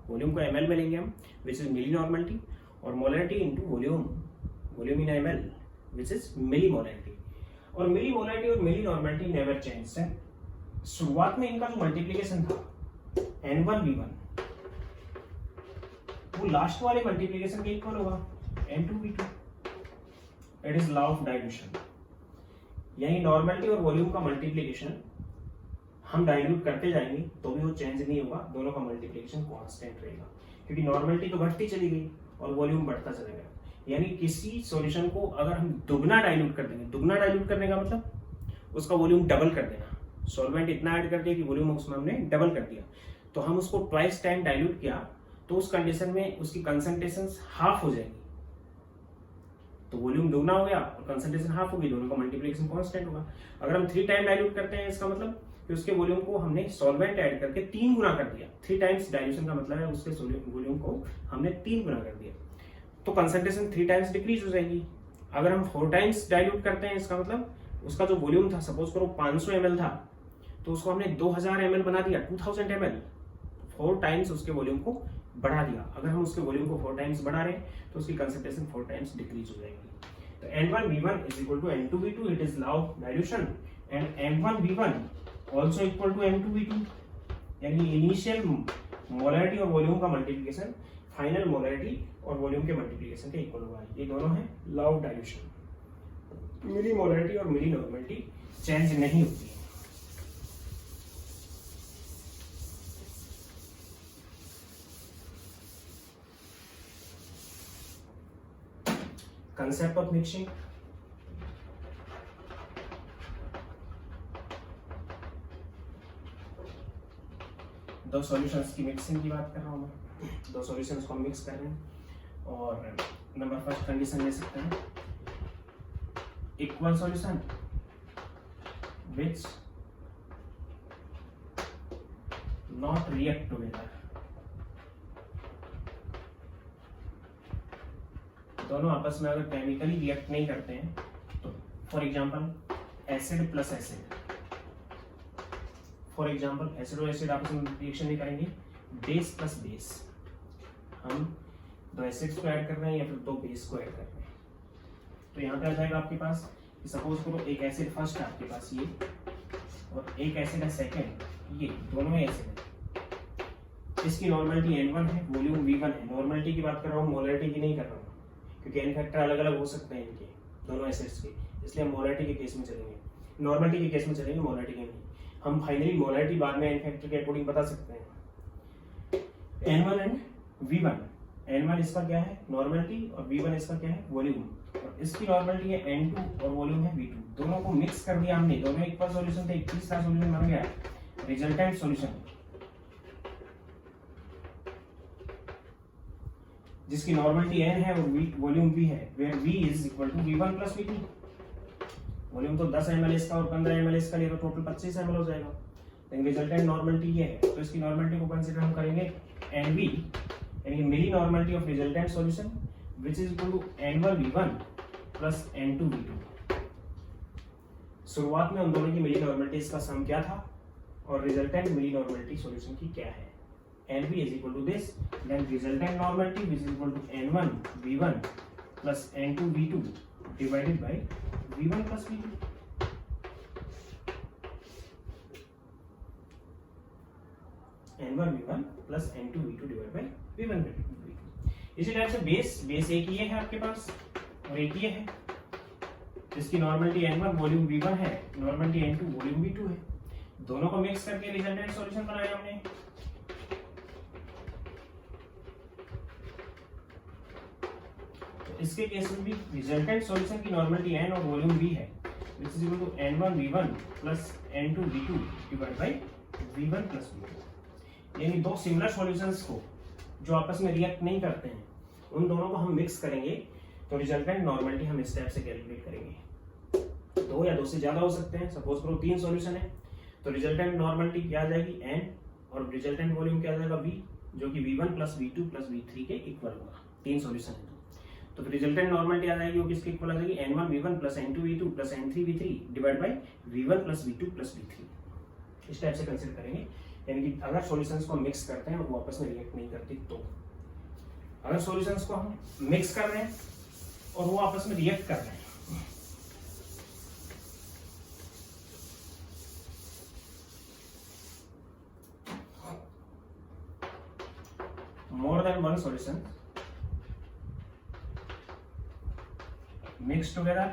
Speaker 1: वॉल्यूम को ml में लेंगे हम विच इज मिली नॉर्मलिटी, और molarity into volume, volume in ml which is milli molarity. और मिली मोलैरिटी और मिली नॉर्मलिटी नेवर चेंज है। शुरुआत में इनका जो मल्टीप्लिकेशन था N1 V1 वो लास्ट वाले मल्टीप्लिकेशन के इक्वल होगा N2 V2। It is law of dilution. यानी नॉर्मलिटी और वॉल्यूम का मल्टीप्लिकेशन हम डाइल्यूट करते जाएंगे तो भी वो चेंज नहीं होगा, दोनों का मल्टीप्लिकेशन कांस्टेंट रहेगा, क्योंकि नॉर्मलिटी तो बढ़ती चली गई और वॉल्यूम बढ़ता चलेगा। यानी किसी सॉल्यूशन को अगर हम दुगना डाइल्यूट कर देंगे, दुगना डाइल्यूट करने का मतलब उसका वॉल्यूम डबल कर देना, सॉल्वेंट इतना ऐड कर दिया कि वॉल्यूम उसमें हमने डबल कर दिया, तो हम उसको ट्वाइस टाइम डाइल्यूट किया तो उस कंडीशन में उसकी कंसंट्रेशन हाफ हो जाएगी, तो वॉल्यूम दुगना हो गया और कंसंट्रेशन हाफ होगी, दोनों का मल्टीप्लिकेशन कांस्टेंट होगा। अगर हम 3 टाइम डाइल्यूट करते हैं इसका मतलब कि उसके वॉल्यूम को हमने सॉल्वेंट ऐड करके 3 गुना कर दिया। 3 टाइम्स डाइल्यूशन का मतलब है उसके वॉल्यूम को हमने 3 गुना कर दिया, तो कंसंट्रेशन 3 टाइम्स डिक्रीज हो जाएगी। अगर हम 4 टाइम्स डाइल्यूट करते हैं इसका मतलब उसका जो वॉल्यूम था, सपोज करो 500 ml था, तो उसको हमने 2000 ml बना दिया, 2000 ml, 4 टाइम्स उसके वॉल्यूम को बढ़ा दिया। अगर हम उसके वॉल्यूम को 4 टाइम्स बढ़ा रहे हैं तो उसकी कंसंट्रेशन 4 टाइम्स डिक्रीज हो जाएगी। तो N1 V1 is equal to N2 V2, it is law of dilution, and M1 V1 also equal to M2 V2। यानी इनिशियल मोलैरिटी और वॉल्यूम का मल्टीप्लिकेशन फाइनल मोलैरिटी और वॉल्यूम के मल्टीप्लिकेशन के इक्वल हुआ है। ये दोनों है law of dilution. Milli molarity और मिली नॉर्मलिटी चेंज नहीं होती है। कंसेप्ट ऑफ मिक्सिंग, दो सॉल्यूशंस की मिक्सिंग की बात कर रहा हूं मैं। दो सॉल्यूशंस को मिक्स कर रहे हैं और नंबर फर्स्ट कंडीशन ले सकते हैं, equal solution which not react together. दोनों आपस में अगर केमिकली रिएक्ट नहीं करते हैं तो for example acid plus acid, for example acid और एसिड आपस में रिएक्शन नहीं करेंगे, बेस प्लस बेस, हम 2 एसिड्स को ऐड कर रहे हैं या फिर 2 बेस को ऐड कर रहे हैं, तो यहाँ पे आ जाएगा आपके पास कि सपोज करो एक एसिड फर्स्ट है आपके पास ये और एक एसिड है सेकेंड, ये दोनों एसिड है। इसकी नॉर्मलिटी N1 है, वॉल्यूम V1 है। नॉर्मलिटी की बात कर रहा हूँ, मोलैरिटी की नहीं कर रहा हूँ, क्योंकि एन फैक्टर अलग अलग हो सकते हैं इनके दोनों एसिड्स के, इसलिए हम मोलैरिटी के केस में चलेंगे, नॉर्मलिटी के केस में चलेंगे, मोलैरिटी के नहीं। हम फाइनली मोलैरिटी बाद में एन फैक्टर के अकॉर्डिंग बता सकते हैं। N1 एंड V1, N1 इसका क्या है नॉर्मलिटी और V1 इसका क्या है वॉल्यूम, और इसकी नॉर्मलिटी है N2 और वॉल्यूम है V2। दोनों को मिक्स कर दिया हमने, दोनों इक्वल सॉल्यूशन थे, 21 का सॉल्यूशन बन गया रिजल्टेंट सॉल्यूशन, जिसकी नॉर्मलिटी n है और वॉल्यूम v है, where v is equal to v1 plus v2। Volume तो 10 ml इसका और 15 ml इसका लिए तो टोटल 25 ml हो जाएगा। लेकिन रिजल्टेंट नॉर्मलिटी ये है, तो इसकी नॉर्मलिटी को कंसीडर हम करेंगे NV, यानी milli normality of resultant solution which is equal to N1V1 plus N2V2। शुरुआत में उन दोनों की मिली नॉर्मलिटीज का सम क्या था और रिजल्टेंट मिली नॉर्मलिटी सॉल्यूशन की क्या है। NV is equal to this, then resultant normality which is equal to N1V1 plus N2V2 divided by V1 plus V2। N1V1 plus N2V2 divided by V1 V2। इसी टाइप से बेस एक ही है आपके पास और एक ही है, जिसकी नॉर्मलिटी N1 वॉल्यूम V1 है, नॉर्मलिटी N2 वॉल्यूम V2 है। दोनों को मिक्स करके रिजल्टेंट सॉल्यूशन बनाया हमने। इसके केस में भी रिजल्टेंट सॉल्यूशन की नॉर्मलिटी n और वॉल्यूम v है, which is equal to N1V1 plus N2V2 divided by V1 plus V2। यानी दो सिमिलर सॉल्यूशंस को जो आपस में रिएक्ट नहीं करते हैं, उन दोनों को हम मिक्स करेंगे तो रिजल्टेंट नॉर्मलिटी हम इस टाइप से कैलकुलेट करेंगे। दो या दो से ज्यादा हो सकते हैं, सपोज करो 3 सॉल्यूशन है तो रिजल्टेंट नॉर्मलिटी क्या आ जाएगी n और रिजल्टेंट वॉल्यूम क्या आ जाएगा v, जो कि V1 plus V2 plus V3 के इक्वल होगा। 3 सॉल्यूशन है तो फिर रिजल्टेंट नॉर्मलिटी आ जाएगी वो किसके इक्वल आ जाएगी N1V1 plus N2V2 plus N3V3 divide by V1 plus V2 plus V3। इस टाइप से कंसीडर करेंगे, यानी कि अगर सॉल्यूशंस को मिक्स करते हैं और वो आपस में रिएक्ट नहीं करती, तो अगर सॉल्यूशंस को हम मिक्स कर रहे हैं और वो आपस में रिएक्ट कर रहे हैं, more than one solution mixed together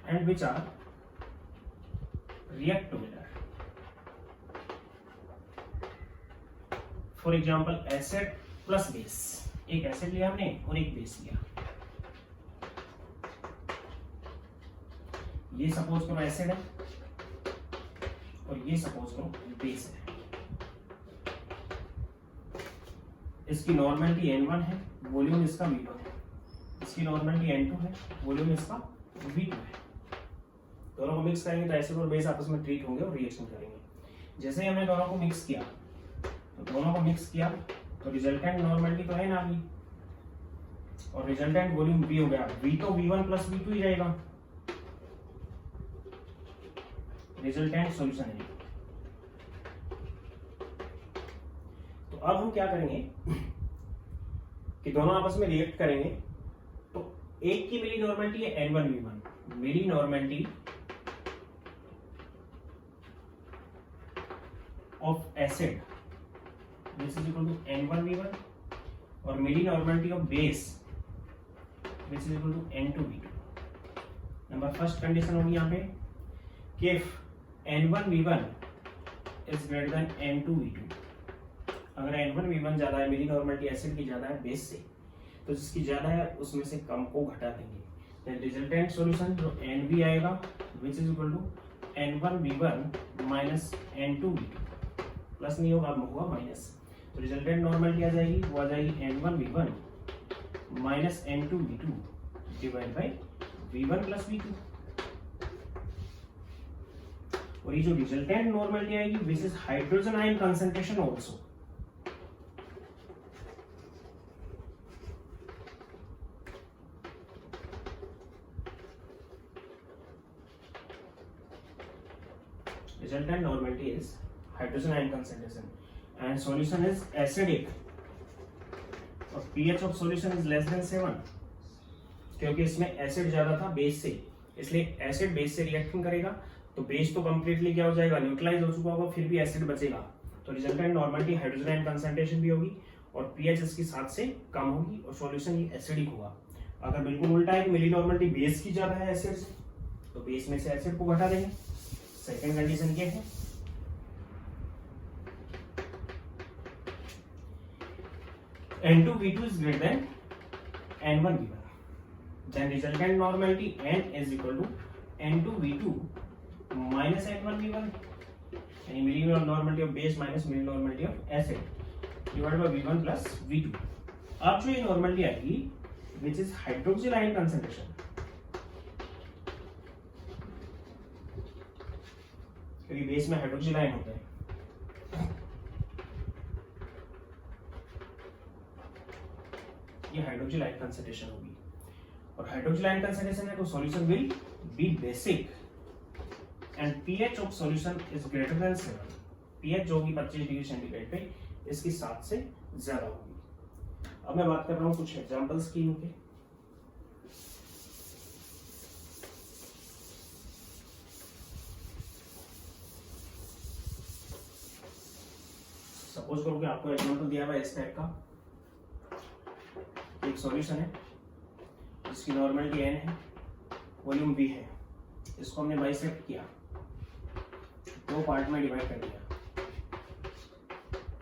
Speaker 1: and which are react together. For example, acid plus base, एक एसिड लिया हमने और एक बेस लिया, ये सपोज करो एसिड है और ये सपोज करो बेस है। इसकी नॉर्मलिटी N1 है, वॉल्यूम इसका V1 है, इसकी नॉर्मलिटी N2 है, वॉल्यूम इसका V2 है। दोनों को मिक्स करेंगे तो एसिड और बेस आपस में ट्रीट होंगे और रिएक्शन करेंगे। जैसे ही हमने दोनों को मिक्स किया तो रिजल्टेंट नॉर्मलिटी तो है ना अभी, और रिजल्टेंट वॉल्यूम V हो गया, V तो V1 प्लस V2 ही रहेगा, रिजल्टेंट सॉल्यूशन है। तो अब हम क्या करेंगे कि दोनों आपस में रिएक्ट करेंगे, तो एक की मिली नॉर्मलिटी है N1V1, milli normality of acid this is equal to N1V1 और milli normality of base which is equal to N2V2। Number first condition होगी यहाँ पे कि if N1V1 is greater than N2V2, अगर N1V1 ज्यादा है, मिली नॉर्मलिटी एसिड की ज्यादा है बेस से, तो जिसकी ज्यादा है उसमें से कम को घटा देंगे। रिजल्टेंट सॉल्यूशन जो NV आएगा which is equal to N1V1 minus N2V2, plus नहीं होगा, होगा माइनस, तो रिजल्टेंट नॉर्मलिटी आ जाएगी, वो आ जाएगी N1V1 minus N2V2 divide by V1 plus V2। और ये जो रिजल्टेंट नॉर्मलिटी आएगी which is hydrogen ion concentration also. Resultant normality is hydrogen ion concentration and solution is acidic और pH of solution is less than 7, क्योंकि इसमें एसिड ज्यादा था बेस से, इसलिए एसिड बेस से रिएक्शन करेगा तो बेस तो कंप्लीटली क्या हो जाएगा, न्यूट्रलाइज हो चुका होगा, फिर भी एसिड बचेगा, तो resultant normality hydrogen ion concentration भी होगी और pH इसके साथ से कम होगी और सॉल्यूशन ये एसिडिक होगा। अगर बिल्कुल उल्टा है कि मिली नॉर्मलिटी बेस की ज्यादा है एसिड से, तो बेस में से एसिड को घटा देंगे। सेकेंड कंडीशन क्या है, N2V2 is greater than N1V1, then resultant normality N is equal to N2V2 minus N1V1, यानी milli normality of base minus milli normality of acid divided by V1 plus V2। अब जो ये नॉर्मलिटी आएगी which is hydroxyl ion concentration, क्योंकि बेस में हाइड्रोक्सिल आयन होता है। ये हाइड्रोक्सिल आयन कंसंट्रेशन होगी, और हाइड्रोक्सिल आयन कंसंट्रेशन है तो solution will be basic and pH of solution is greater than 7। PH जो होगी 25 डिग्री सेंटीग्रेड पे, इसकी 7 से ज्यादा होगी। अब मैं बात कर रहा हूं कुछ एग्जांपल्स की इनके। सपोज करो कि आपको एग्जांपल दिया हुआ है इस टाइप का, एक सॉल्यूशन है जिसकी नॉर्मलिटी n है, वॉल्यूम v है। इसको हमने बाइसेक्ट किया, दो पार्ट में डिवाइड कर दिया।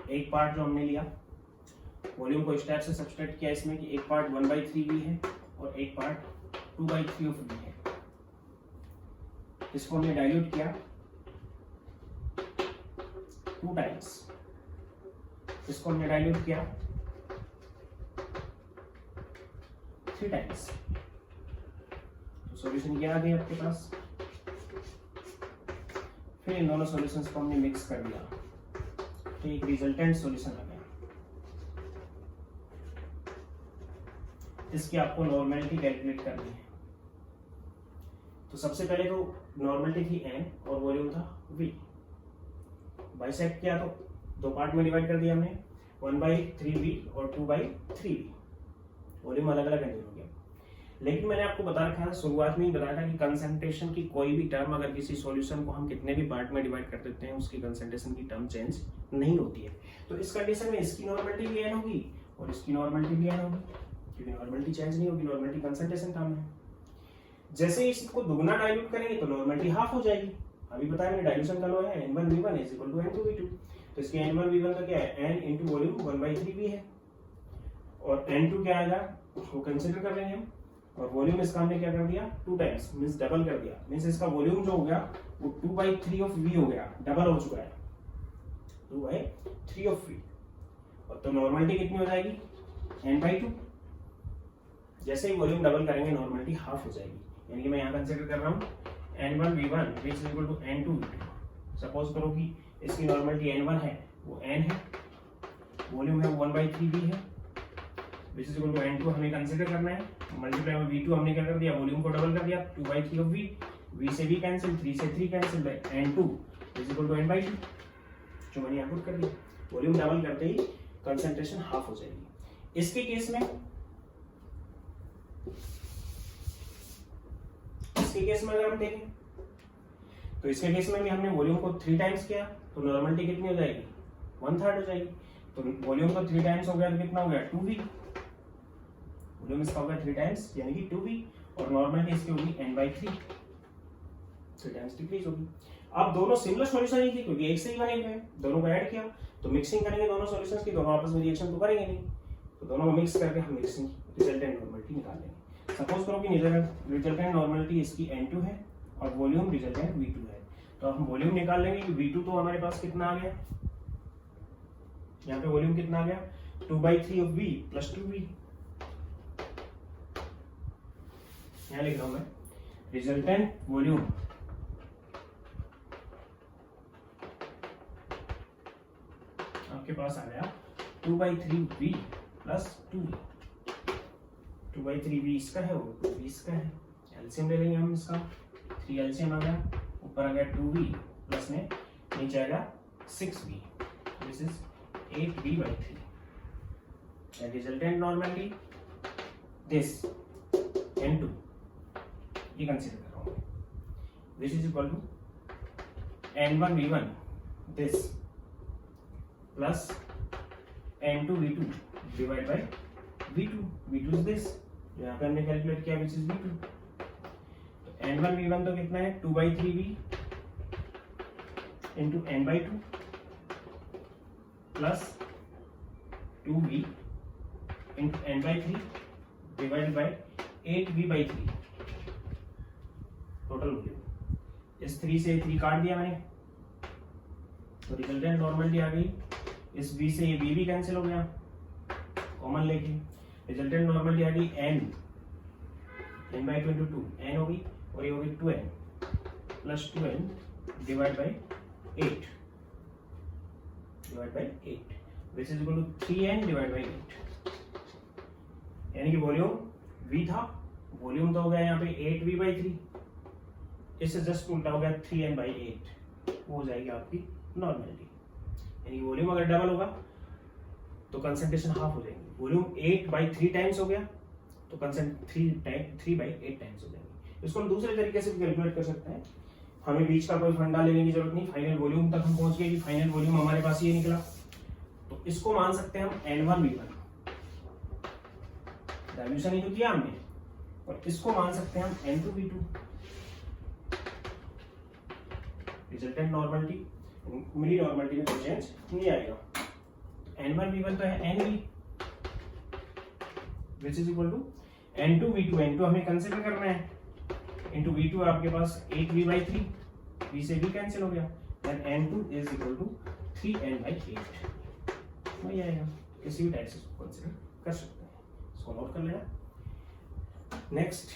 Speaker 1: एक पार्ट जो हमने लिया, वॉल्यूम को इस टाइप से सब्सट्रैक्ट किया इसमें कि एक पार्ट 1/3v है और एक पार्ट 2/3 ऑफ v है। इसको हमने डाइल्यूट किया 2 टाइम्स, इसको हमने डाइल्यूट किया 3 टाइम्स। तो सॉल्यूशन क्या आ गया आपके पास। फिर इन दोनों सॉल्यूशंस को हमने मिक्स कर दिया तो एक रिजल्टेंट सॉल्यूशन आ गया। इसकी आपको नॉर्मलिटी कैलकुलेट करनी है। तो सबसे पहले तो नॉर्मलिटी थी n और वॉल्यूम था v। बाइसेक्ट किया तो दो पार्ट में डिवाइड कर दिया हमने, 1/3v और 2/3v। वॉल्यूम अलग अलग हो गया। लेकिन मैंने आपको बता रखा था, शुरुआत में ही बताया था कि कंसंट्रेशन की कोई भी टर्म अगर किसी सॉल्यूशन को हम कितने भी पार्ट में डिवाइड कर देते हैं, उसकी कंसंट्रेशन की टर्म चेंज नहीं होती है। तो इस कंडीशन में इसकी नॉर्मलिटी भी n होगी और इसकी नॉर्मलिटी भी n होगी, क्योंकि नॉर्मलिटी चेंज नहीं होगी, नॉर्मलिटी कंसंट्रेशन टर्म है। जैसे ही इसको दुगना डाइल्यूट करेंगे तो नॉर्मलिटी हाफ हो जाएगी। अभी बताया मैंने डाइल्यूशन का लॉ है n1v1 = n2v2। तो इसके n1v1 का क्या है, n इंटू वॉल्यूम 1/3v है, और n2 क्या आएगा उसको कंसिडर कर लेंगे हम, और वॉल्यूम इसका हमने क्या कर दिया 2 टाइम्स, मींस डबल कर दिया। मींस इसका वॉल्यूम जो हो गया वो 2/3 ऑफ v हो गया, डबल हो चुका है 2/3 ऑफ v। और तो नॉर्मलिटी कितनी हो जाएगी n/2। जैसे ही वॉल्यूम डबल करेंगे नॉर्मलिटी हाफ हो जाएगी। यानी कि मैं यहाँ कंसिडर कर रहा हूँ n1v1 = n2v2। सपोज करो कि इसकी नॉर्मलिटी n1 है, वो n है, वॉल्यूम है 1/3v है, which is equal to n2 हमें कंसीडर करना है। मल्टीप्लाई में v2 हमने क्या कर दिया, वॉल्यूम को डबल कर दिया 2/3 ऑफ v। v से v कैंसिल, 3 से 3 cancel, n2 is equal to n/2, जो मैंने यहाँ पुट कर दिया। वॉल्यूम डबल करते ही कंसंट्रेशन हाफ हो जाएगी। इसके केस में अगर हम देखें तो इसके केस में भी हमने वॉल्यूम को 3 टाइम्स किया तो नॉर्मलिटी कितनी हो जाएगी 1/3 हो जाएगी। तो वॉल्यूम को 3 टाइम्स हो गया तो कितना हो गया 2v। वॉल्यूम इसका हो गया 3 टाइम्स यानी कि 2v, और नॉर्मलिटी इसकी होगी n/3, 3 टाइम्स डिक्रीज होगी। अब दोनों सिमिलर सॉल्यूशन ही थी क्योंकि एक से ही बने हुए हैं, दोनों को ऐड किया तो मिक्सिंग करेंगे दोनों सॉल्यूशंस की, दोनों आपस में रिएक्शन तो करेंगे नहीं, तो दोनों को मिक्स करके हम मिक्सिंग रिजल्टेंट नॉर्मलिटी निकाल लेंगे। सपोज करो कि रिजल्टेंट नॉर्मलिटी इसकी n2 है और वॉल्यूम रिजल्टेंट v2 है, तो हम वॉल्यूम निकाल लेंगे कि v2 तो हमारे पास कितना आ गया, यहाँ पे वॉल्यूम कितना आ गया 2/3 ऑफ v प्लस 2v। यहाँ लिख रहा हूं मैं रिजल्टेंट वॉल्यूम आपके पास आ गया 2/3v प्लस 2v। 2/3v इसका है, वो 2v इसका है। एलसीएम ले लेंगे हम इसका, 3 एलसीएम आ गया, ऊपर आ गया 2v प्लस में नीचे आएगा 6v, this is 8v/3। and resultant normally this n2 ये कंसीडर कर रहा हूँ, which is equal to n1v1 this plus n2v2 divided by v2 is this, यहाँ पे हमने कैलकुलेट किया which is v2। तो n1v1 तो कितना है 2/3v into n/2 plus 2v into n/3 divided by 8v/3 total volume. इस 3 से 3 काट दिया मैंने तो रिजल्टेंट नॉर्मलिटी आ गई। इस v से ये v भी कैंसिल हो गया कॉमन लेके, रिजल्टेंट नॉर्मलिटी आ गई n/2 into 2 n होगी और ये होगी 2n plus 2n divide by 8 divide by 8 which is equal to 3n divide by 8, यानी कि वॉल्यूम v था, वॉल्यूम तो हो गया यहाँ पे 8v बाई 3, इससे जस्ट उल्टा हो गया 3n बाई 8, वो हो जाएगी आपकी नॉर्मलिटी। यानी वॉल्यूम अगर डबल होगा तो कंसंट्रेशन हाफ हो जाएगी। वॉल्यूम 8 बाई 3 टाइम्स हो गया तो कंसंट्रेशन 3 बाई 8 टाइम्स हो जाएगी। इसको हम दूसरे तरीके से भी कैलकुलेट कर सकते हैं, हमें बीच का कोई फंडा लेने की जरूरत नहीं, फाइनल वॉल्यूम तक हम पहुंच गए कि फाइनल वॉल्यूम हमारे पास ये निकला, तो इसको मान सकते हैं हम N1V1, डाइल्यूशन ही तो किया हमने, और इसको मान सकते हैं हम N2V2, रिजल्टेंट नॉर्मलिटी, मिली नॉर्मलिटी में कोई चेंज नहीं आएगा। N1V1 तो है NV which is equal to N2V2, N2 हमें कंसिडर करना है, इंटू V2 आपके पास 8V बाई 3, V से V कैंसिल हो गया, then N2 is equal to 3n by 8, वही आएगा। किसी भी टाइप से इसको कंसिडर कर सकते हैं, इसको नोट कर लेना। Next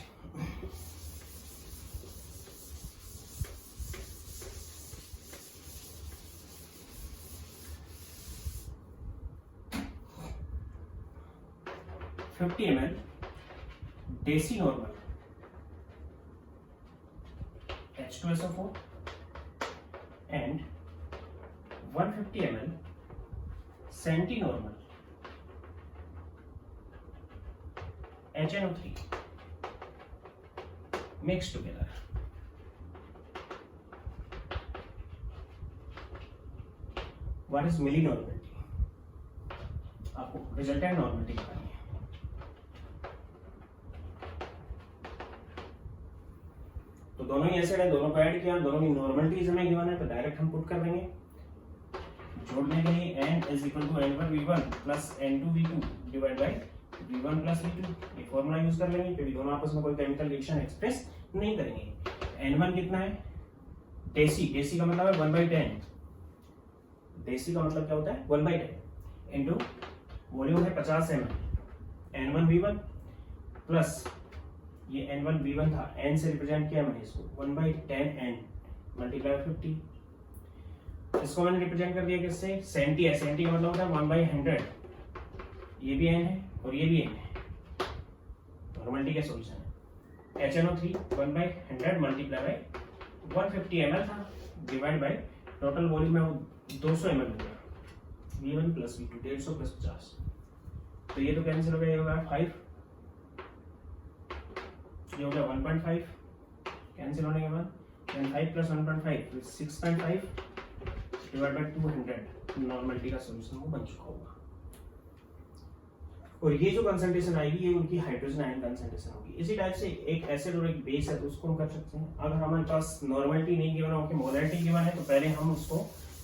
Speaker 1: $50 ml deci normal H2SO4 and 150 ml centi normal HNO3 mixed together। What is milli normality? आपको रिजल्टेंट नॉर्मलिटी बतानी है। तो दोनों ही एसिड है, दोनों को ऐड किया, दोनों की नॉर्मलिटीज हमें गिवन है, तो डायरेक्ट हम पुट कर देंगे। जोड़ने के लिए n is equal to N1V1 plus N2V2 divide by V1 plus V2, ये फॉर्मूला यूज कर लेंगे क्योंकि दोनों आपस में कोई केमिकल रिएक्शन एक्सप्रेस नहीं करेंगे। N1 कितना है? देसी, देसी का मतलब है 1/10, देसी का मतलब क्या होता है 1/10 इंटू वॉल्यूम है 50 ml N1V1 प्लस ये N1V1 था, N से रिप्रेजेंट किया मैंने इसको 1/10n मल्टीप्लाई 50, इसको मैंने रिप्रेजेंट कर दिया किससे? सेंटी है, सेंटी का मतलब होता है 1/100, ये भी n है और ये भी n है, नॉर्मलिटी का सॉल्यूशन है। HNO3 1/100 मल्टीप्लाई बाई 150 ml था डिवाइड बाई टोटल वॉल्यूम है वो 200 ml हो गया, V1 प्लस V2 150 प्लस 50, तो ये तो कैंसिल हो गया, ये होगा 5, ये हो गया 1.5 कैंसिल होने के बाद, then 5 plus 1.5 6.5 divide by 200, normality का सॉल्यूशन वो बन चुका होगा। और ये जो कंसंट्रेशन आएगी ये उनकी हाइड्रोजन आयन कंसंट्रेशन होगी। इसी टाइप से एक एसिड और एक बेस है तो उसको हम कर सकते हैं। अगर हमारे पास नॉर्मलिटी नहीं गिवन है, मोलैरिटी गिवन है, तो पहले हम उसको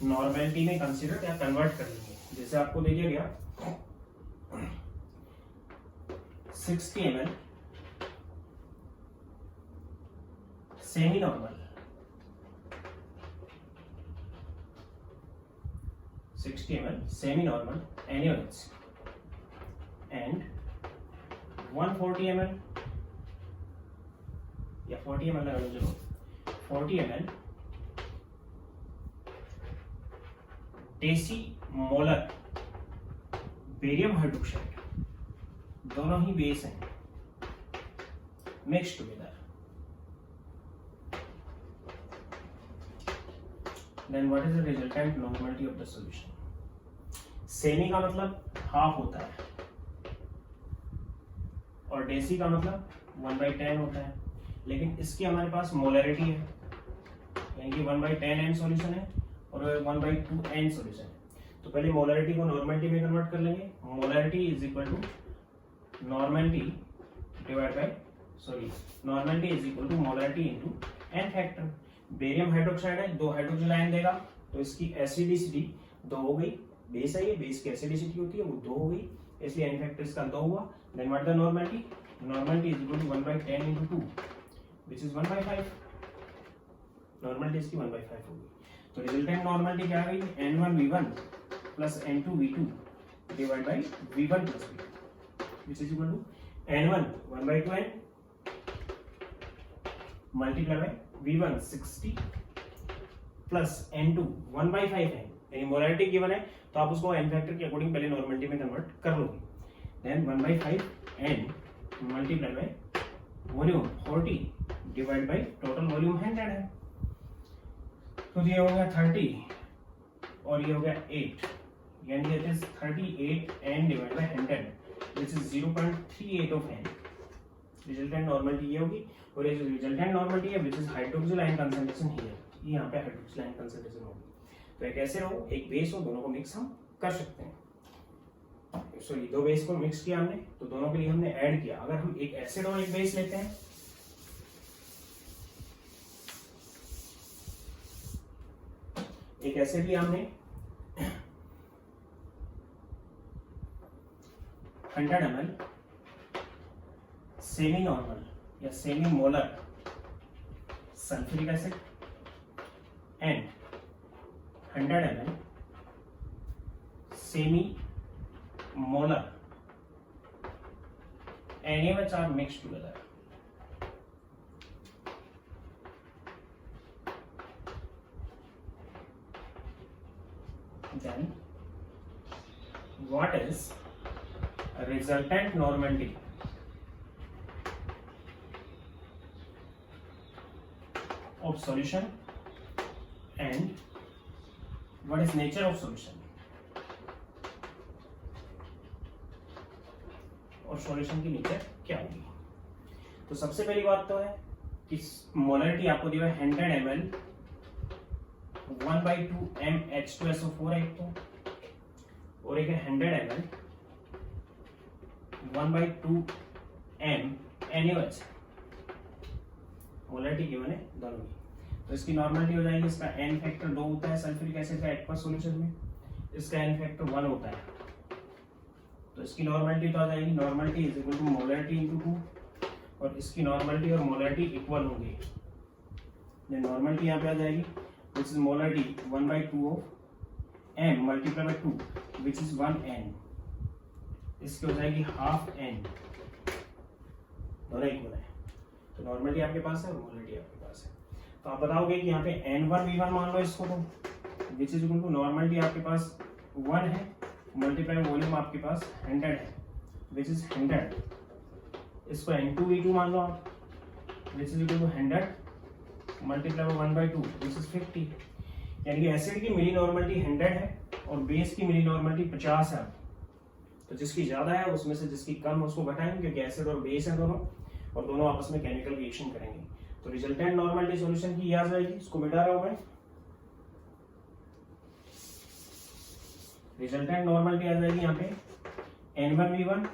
Speaker 1: नॉर्मलिटी में कंसीडर या कन्वर्ट कर लेंगे। जैसे आपको दे दिया गया 60 ml semi normal, 60 ml semi normal NaOH and 140 ml या 40 ml लगा लो, चलो 40 ml देसी मोलर बेरियम हाइड्रोक्साइड, दोनों ही बेस हैं, mix together. Then what is the resultant normality of the solution? Semi का मतलब हाफ होता है और देसी का मतलब 1/10 होता है, लेकिन इसकी हमारे पास मोलैरिटी है, यानी कि 1/10n सॉल्यूशन है और 1/2n सॉल्यूशन है। तो पहले मोलैरिटी को नॉर्मलिटी में कन्वर्ट कर लेंगे। Molarity is equal to normality divide by normality is equal to molarity into n factor. Barium hydroxide है, 2 हाइड्रोजन आयन देगा तो इसकी एसिडिसिटी 2 हो गई, बेस है ये, बेस की एसिडिसिटी होती है वो 2 हो गई, इसलिए n फैक्टर इसका 2 हुआ। Then what the normality? Normality is equal to 1/10 into 2 which is 1/5, normality इसकी 1/5 हो गई। तो रिजल्टेंट नॉर्मलिटी क्या आ गई? N1V1 plus N2V2 divide by V1 plus V2 which is equal to N1 1/2n multiply by V1 60 plus N2 1/5 है, यानी मोलैरिटी गिवन है तो आप उसको n फैक्टर के अकॉर्डिंग पहले नॉर्मलिटी में कन्वर्ट कर लोगे। Then 1/5 n multiply by volume 40 divide by total volume 100 है, तो ये हो गया 30 और ये हो गया 8, यानी it is 38 n divide by 100 which is 0.38 of n। Resultant normality ये होगी, और ये जो रिजल्टेंट नॉर्मलिटी है which is hydroxyl ion concentration here, ये यहाँ पे हाइड्रोक्सिल आयन कंसंट्रेशन होगी। तो एक एसिड हो एक बेस हो, दोनों को मिक्स हम कर सकते हैं। सॉरी, दो बेस को मिक्स किया हमने तो दोनों के लिए हमने ऐड किया। अगर हम एक एसिड और एक बेस लेते हैं, एक एसिड लिया हमने 100 ml सेमी नॉर्मल या semi molar sulphuric acid and 100 ml semi molar NaOH are mixed together. Then what is resultant normality of solution and what is nature of solution? और सॉल्यूशन की नेचर क्या होगी? तो सबसे पहली बात तो है कि मोलरिटी आपको दिया है 100 ml 1/2 MH2SO4 है एक तो, और एक है 100 ml 1/2 M NaOH। Molarity given है दोनों की, तो इसकी नॉर्मलिटी हो जाएगी, इसका n फैक्टर 2 होता है सल्फ्यूरिक एसिड का एक्वस सॉल्यूशन में, इसका n फैक्टर 1 होता है, तो इसकी नॉर्मलिटी तो आ जाएगी, normality is equal to molarity into 2, और इसकी नॉर्मलिटी और मोलरिटी इक्वल होंगी। ये नॉर्मलिटी यहाँ पे आ जाएगी which is molarity 1/2 of m multiply by 2 which is 1n, इसकी हो जाएगी हाफ n, दोनों इक्वल है। तो नॉर्मलिटी आपके पास है और मोलरिटी आपके पास है, तो आप बताओगे कि यहाँ पे N1V1 मान लो इसको, तो which is equal to normality आपके पास 1 है मल्टीप्लाई वॉल्यूम आपके पास 100 है विच इज 100, इसको N2V2 मान लो आप which is equal to 100 multiply 1/2 which is 50, यानी कि एसिड की मिली नॉर्मलिटी 100 है और बेस की मिली नॉर्मलिटी 50 है। तो जिसकी ज्यादा है उसमें से जिसकी कम उसको घटाएंगे, क्योंकि एसिड और बेस है दोनों, और दोनों आपस में केमिकल रिएक्शन करेंगे। तो रिजल्टेंट नॉर्मलिटी सॉल्यूशन की आ जाएगी, इसको मिटा रहा हूं मैं, रिजल्टेंट नॉर्मलिटी आ जाएगी यहाँ पे N1V1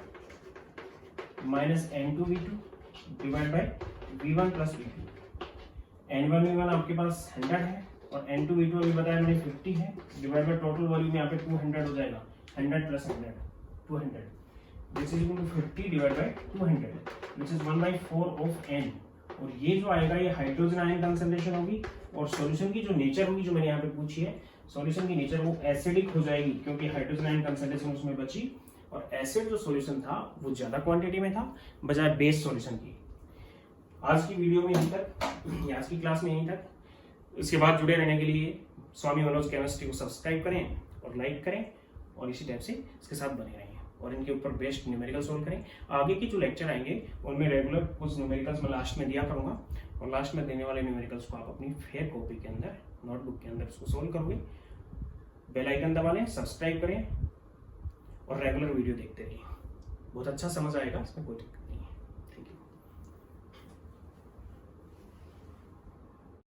Speaker 1: minus N2V2 divide by V1 plus V2। N1V1 आपके पास 100 है और N2V2 अभी बताया मैंने 50 है, डिवाइड बाय टोटल वॉल्यूम यहाँ पे 200 हो जाएगा, 100 plus 100 200 this is equal to 50 divide by 200 which is 1/4 of n, और ये जो आएगा ये हाइड्रोजन आयन कंसंट्रेशन होगी, और सॉल्यूशन की जो नेचर होगी जो मैंने यहाँ पे पूछी है, सॉल्यूशन की नेचर वो एसिडिक हो जाएगी क्योंकि हाइड्रोजन आयन कंसंट्रेशन उसमें बची, और एसिड जो सॉल्यूशन था वो ज्यादा क्वांटिटी में था बजाय बेस सॉल्यूशन की। आज की वीडियो में यहीं तक, आज की क्लास में यहीं तक। इसके बाद जुड़े रहने के लिए स्वामी मनोज केमिस्ट्री को सब्सक्राइब करें और लाइक करें, और इसी टाइप से इसके साथ बने रहें और इनके ऊपर बेस्ट न्यूमेरिकल सोल्व करें। आगे की जो लेक्चर आएंगे उनमें रेगुलर कुछ न्यूमेरिकल्स मैं लास्ट में दिया करूंगा, और लास्ट में देने वाले न्यूमेरिकल्स को आप अपनी फेयर कॉपी के अंदर, नोटबुक के अंदर उसको सोल्व करोगे। बेल आइकन दबा लें, सब्सक्राइब करें और रेगुलर वीडियो देखते रहिए, बहुत अच्छा समझ आएगा, इसमें कोई दिक्कत